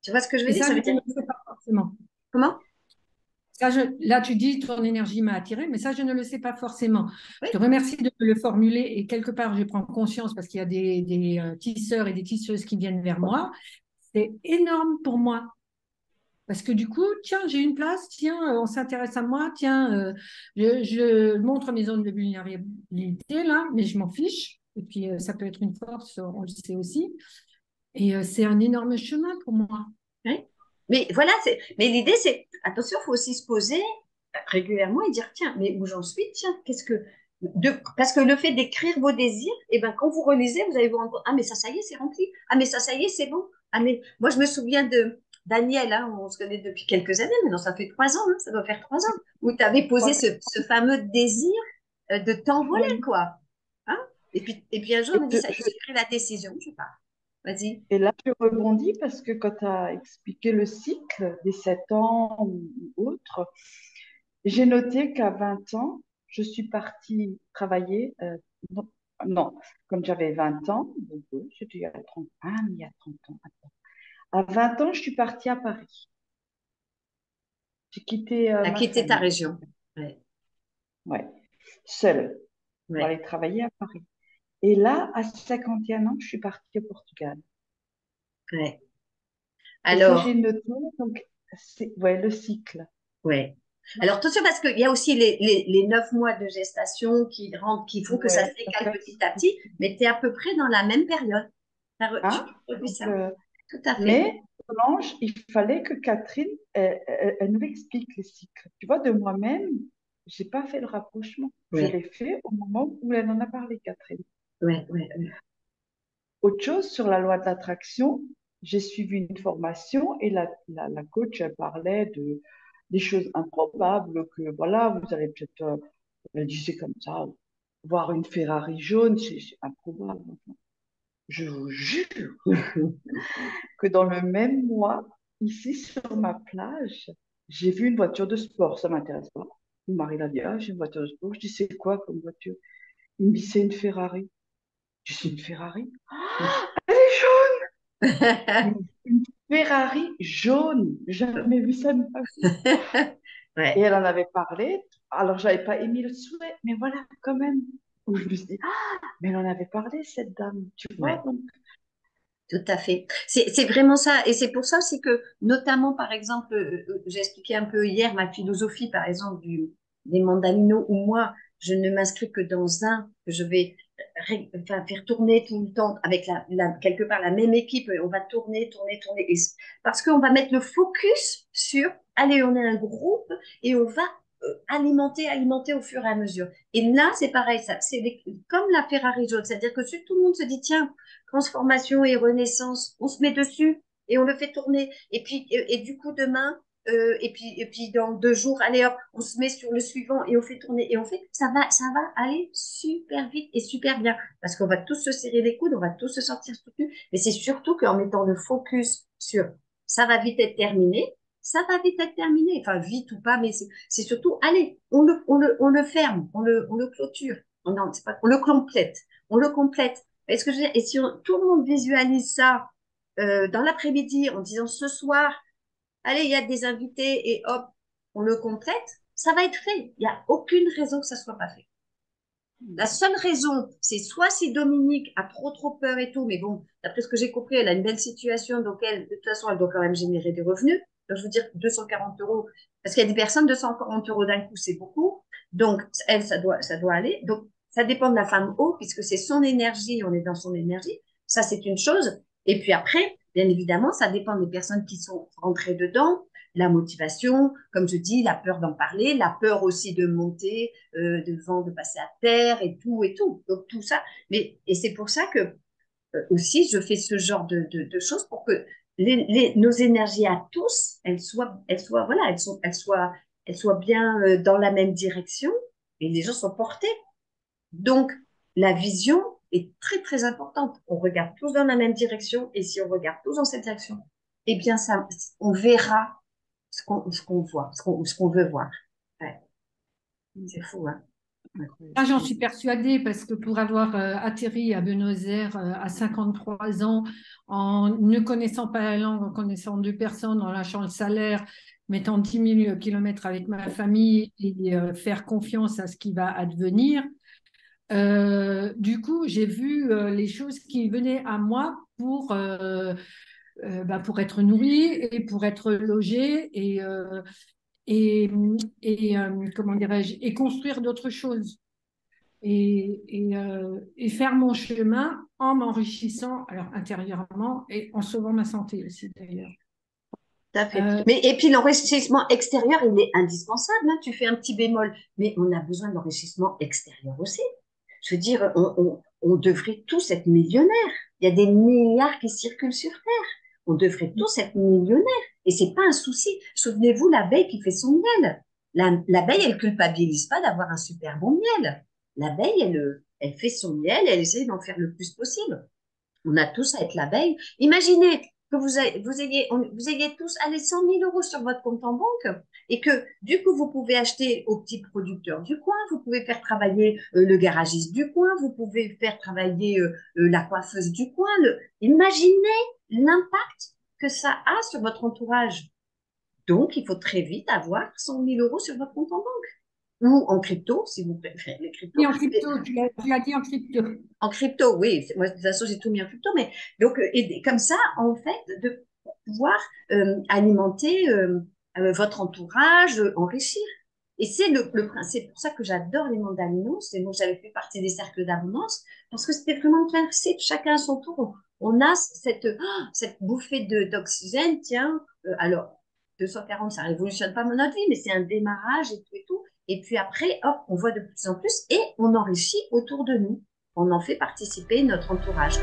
Tu vois ce que je veux Et dire? ça, Ça je veut ne dire le sais pas forcément. comment? Ça, là, tu dis ton énergie m'a attiré, mais ça, je ne le sais pas forcément. Oui, Je te remercie de me le formuler et quelque part, je prends conscience parce qu'il y a des tisseurs et des tisseuses qui viennent vers moi. C'est énorme pour moi. Parce que du coup, tiens, j'ai une place, tiens, on s'intéresse à moi, tiens, je montre mes zones de vulnérabilité là, mais je m'en fiche. Et puis, ça peut être une force, on le sait aussi. Et c'est un énorme chemin pour moi. Oui. Mais voilà, mais l'idée, c'est, attention, il faut aussi se poser régulièrement et dire, tiens, mais où j'en suis, tiens, parce que le fait d'écrire vos désirs, et ben, quand vous relisez, vous allez vous rendre compte, ah, mais ça y est, c'est rempli. Ah, mais ça y est, c'est bon. Ah, mais moi, je me souviens de Daniel, hein, on se connaît depuis quelques années, maintenant, ça fait 3 ans, hein, ça doit faire 3 ans, où tu avais posé Ouais, ce fameux désir de t'envoler, ouais. quoi. Hein? Et puis un jour, Et, on m'a dit, ça y est, j'ai pris la décision, je pars. Vas-y. et là, je rebondis parce que quand tu as expliqué le cycle des 7 ans ou autre, j'ai noté qu'à 20 ans, je suis partie travailler. Non, non, comme j'avais 20 ans, donc oui, c'était il y a 30, ah, mais il y a 30 ans. Attends. À 20 ans, je suis partie à Paris. J'ai quitté T'as ma quitté ta famille, région. Ouais, ouais, seule, pour ouais, aller travailler à Paris. Et là, à 51 ans, je suis partie au Portugal. ouais. Et ça, j'ai Alors, noté, donc, c'est ouais, le cycle. ouais. Alors, attention, parce qu'il y a aussi les 9 mois de gestation qui font que ça se Ouais, en décale fait, petit à petit, mais tu es à peu près dans la même période. Tu hein, as revu donc, ça? Tout à fait. mais Solange, il fallait que Catherine, elle nous explique les cycles. Tu vois, de moi-même, j'ai pas fait le rapprochement. Je Ouais, l'ai fait au moment où elle en a parlé, Catherine. ouais, ouais, ouais. Autre chose sur la loi de l'attraction, j'ai suivi une formation et la coach, elle parlait des choses improbables que, voilà, vous allez peut-être, elle disait comme ça, voir une Ferrari jaune, c'est improbable. Je vous jure que dans le même mois, ici sur ma plage, j'ai vu une voiture de sport. Ça m'intéresse pas. Mon mari l'a dit, ah, j'ai une voiture de sport. Je dis, c'est quoi comme voiture? Il me dit, c'est une Ferrari. Je dis, c'est une Ferrari? Elle est jaune! Une Ferrari jaune. Jamais vu ça de ma vie. Et Ouais, elle en avait parlé. Alors, j'avais pas émis le souhait, mais voilà, quand même. Où je me suis dit, ah, mais elle en avait parlé, cette dame. Tu vois, ouais. donc, Tout à fait. C'est vraiment ça. Et c'est pour ça aussi que, notamment, par exemple, j'ai expliqué un peu hier ma philosophie, par exemple, des mandalinos, où moi, je ne m'inscris que dans un, que je vais enfin, faire tourner tout le temps avec quelque part la même équipe. Et on va tourner, tourner, tourner. Parce qu'on va mettre le focus sur, allez, on est un groupe et on va alimenter, alimenter au fur et à mesure. Et là, c'est pareil, ça, comme la Ferrari jaune. C'est-à-dire que si tout le monde se dit, tiens, transformation et renaissance, on se met dessus et on le fait tourner. Et puis, et du coup, demain, et puis dans 2 jours, allez hop, on se met sur le suivant et on fait tourner. Et on fait, ça va aller super vite et super bien. Parce qu'on va tous se serrer les coudes, on va tous se sortir soutenus. Mais c'est surtout qu'en mettant le focus sur ça va vite être terminé, ça va vite être terminé. Enfin, vite ou pas, mais c'est surtout, allez, on le ferme, on le clôture. Non, c'est pas, on le complète. On le complète. Est-ce que je veux dire, et si tout le monde visualise ça dans l'après-midi en disant ce soir, allez, il y a des invités et hop, on le complète, ça va être fait. Il n'y a aucune raison que ça ne soit pas fait. La seule raison, c'est soit si Dominique a trop peur et tout, mais bon, d'après ce que j'ai compris, elle a une belle situation, donc elle, de toute façon, elle doit quand même générer des revenus. Donc, je veux dire, 240 euros, parce qu'il y a des personnes, 240 euros d'un coup, c'est beaucoup. Donc, elle, ça doit aller. Donc, ça dépend de la femme haut, puisque c'est son énergie, on est dans son énergie. Ça, c'est une chose. Et puis après, bien évidemment, ça dépend des personnes qui sont rentrées dedans, la motivation, comme je dis, la peur d'en parler, la peur aussi de monter, devant, de passer à terre et tout et tout. Donc tout ça. Et c'est pour ça que aussi je fais ce genre de choses pour que nos énergies à tous, elles soient, voilà, elles soient bien dans la même direction et les gens sont portés. Donc la vision est très très importante. On regarde tous dans la même direction et si on regarde tous dans cette direction, eh bien ça, on verra ce qu'on voit, ce qu'on veut voir. Ouais, c'est fou, hein? Ouais. Là, incroyable. j'en suis persuadée parce que pour avoir atterri à Buenos Aires à 53 ans, en ne connaissant pas la langue, en connaissant deux personnes, en lâchant le salaire, mettant 10 000 kilomètres avec ma famille et faire confiance à ce qui va advenir, du coup, j'ai vu les choses qui venaient à moi pour pour être nourri et pour être logé et, comment dirais-je, et construire d'autres choses et faire mon chemin en m'enrichissant alors intérieurement et en sauvant ma santé aussi d'ailleurs. Tout à fait. Mais, et puis l'enrichissement extérieur, il est indispensable, hein. Tu fais un petit bémol, mais on a besoin d'enrichissement extérieur aussi. Je veux dire, on devrait tous être millionnaires. Il y a des milliards qui circulent sur Terre. On devrait tous être millionnaires. Et c'est pas un souci. Souvenez-vous, l'abeille qui fait son miel. L'abeille, elle culpabilise pas d'avoir un super bon miel. L'abeille, elle fait son miel, elle essaie d'en faire le plus possible. On a tous à être l'abeille. Imaginez que vous ayez tous allez 100 000 euros sur votre compte en banque et que du coup vous pouvez acheter aux petits producteurs du coin, vous pouvez faire travailler le garagiste du coin, vous pouvez faire travailler la coiffeuse du coin. Imaginez l'impact que ça a sur votre entourage. Donc, il faut très vite avoir 100 000 euros sur votre compte en banque ou en crypto, si vous préférez les cryptos. Et en crypto, tu l'as dit en crypto. En crypto, oui. Moi, de toute façon, j'ai tout mis en crypto. Mais donc, et comme ça, en fait, de pouvoir alimenter votre entourage, enrichir. Et c'est le principe. C'est pour ça que j'adore les mandalinos. Et moi, j'avais fait partie des cercles d'abondance parce que c'était vraiment le principe. Chacun à son tour. On a cette bouffée d'oxygène. Tiens, alors, 240, ça révolutionne pas notre vie, mais c'est un démarrage et tout et tout. Et puis après, hop, on voit de plus en plus et on enrichit autour de nous. On en fait participer notre entourage.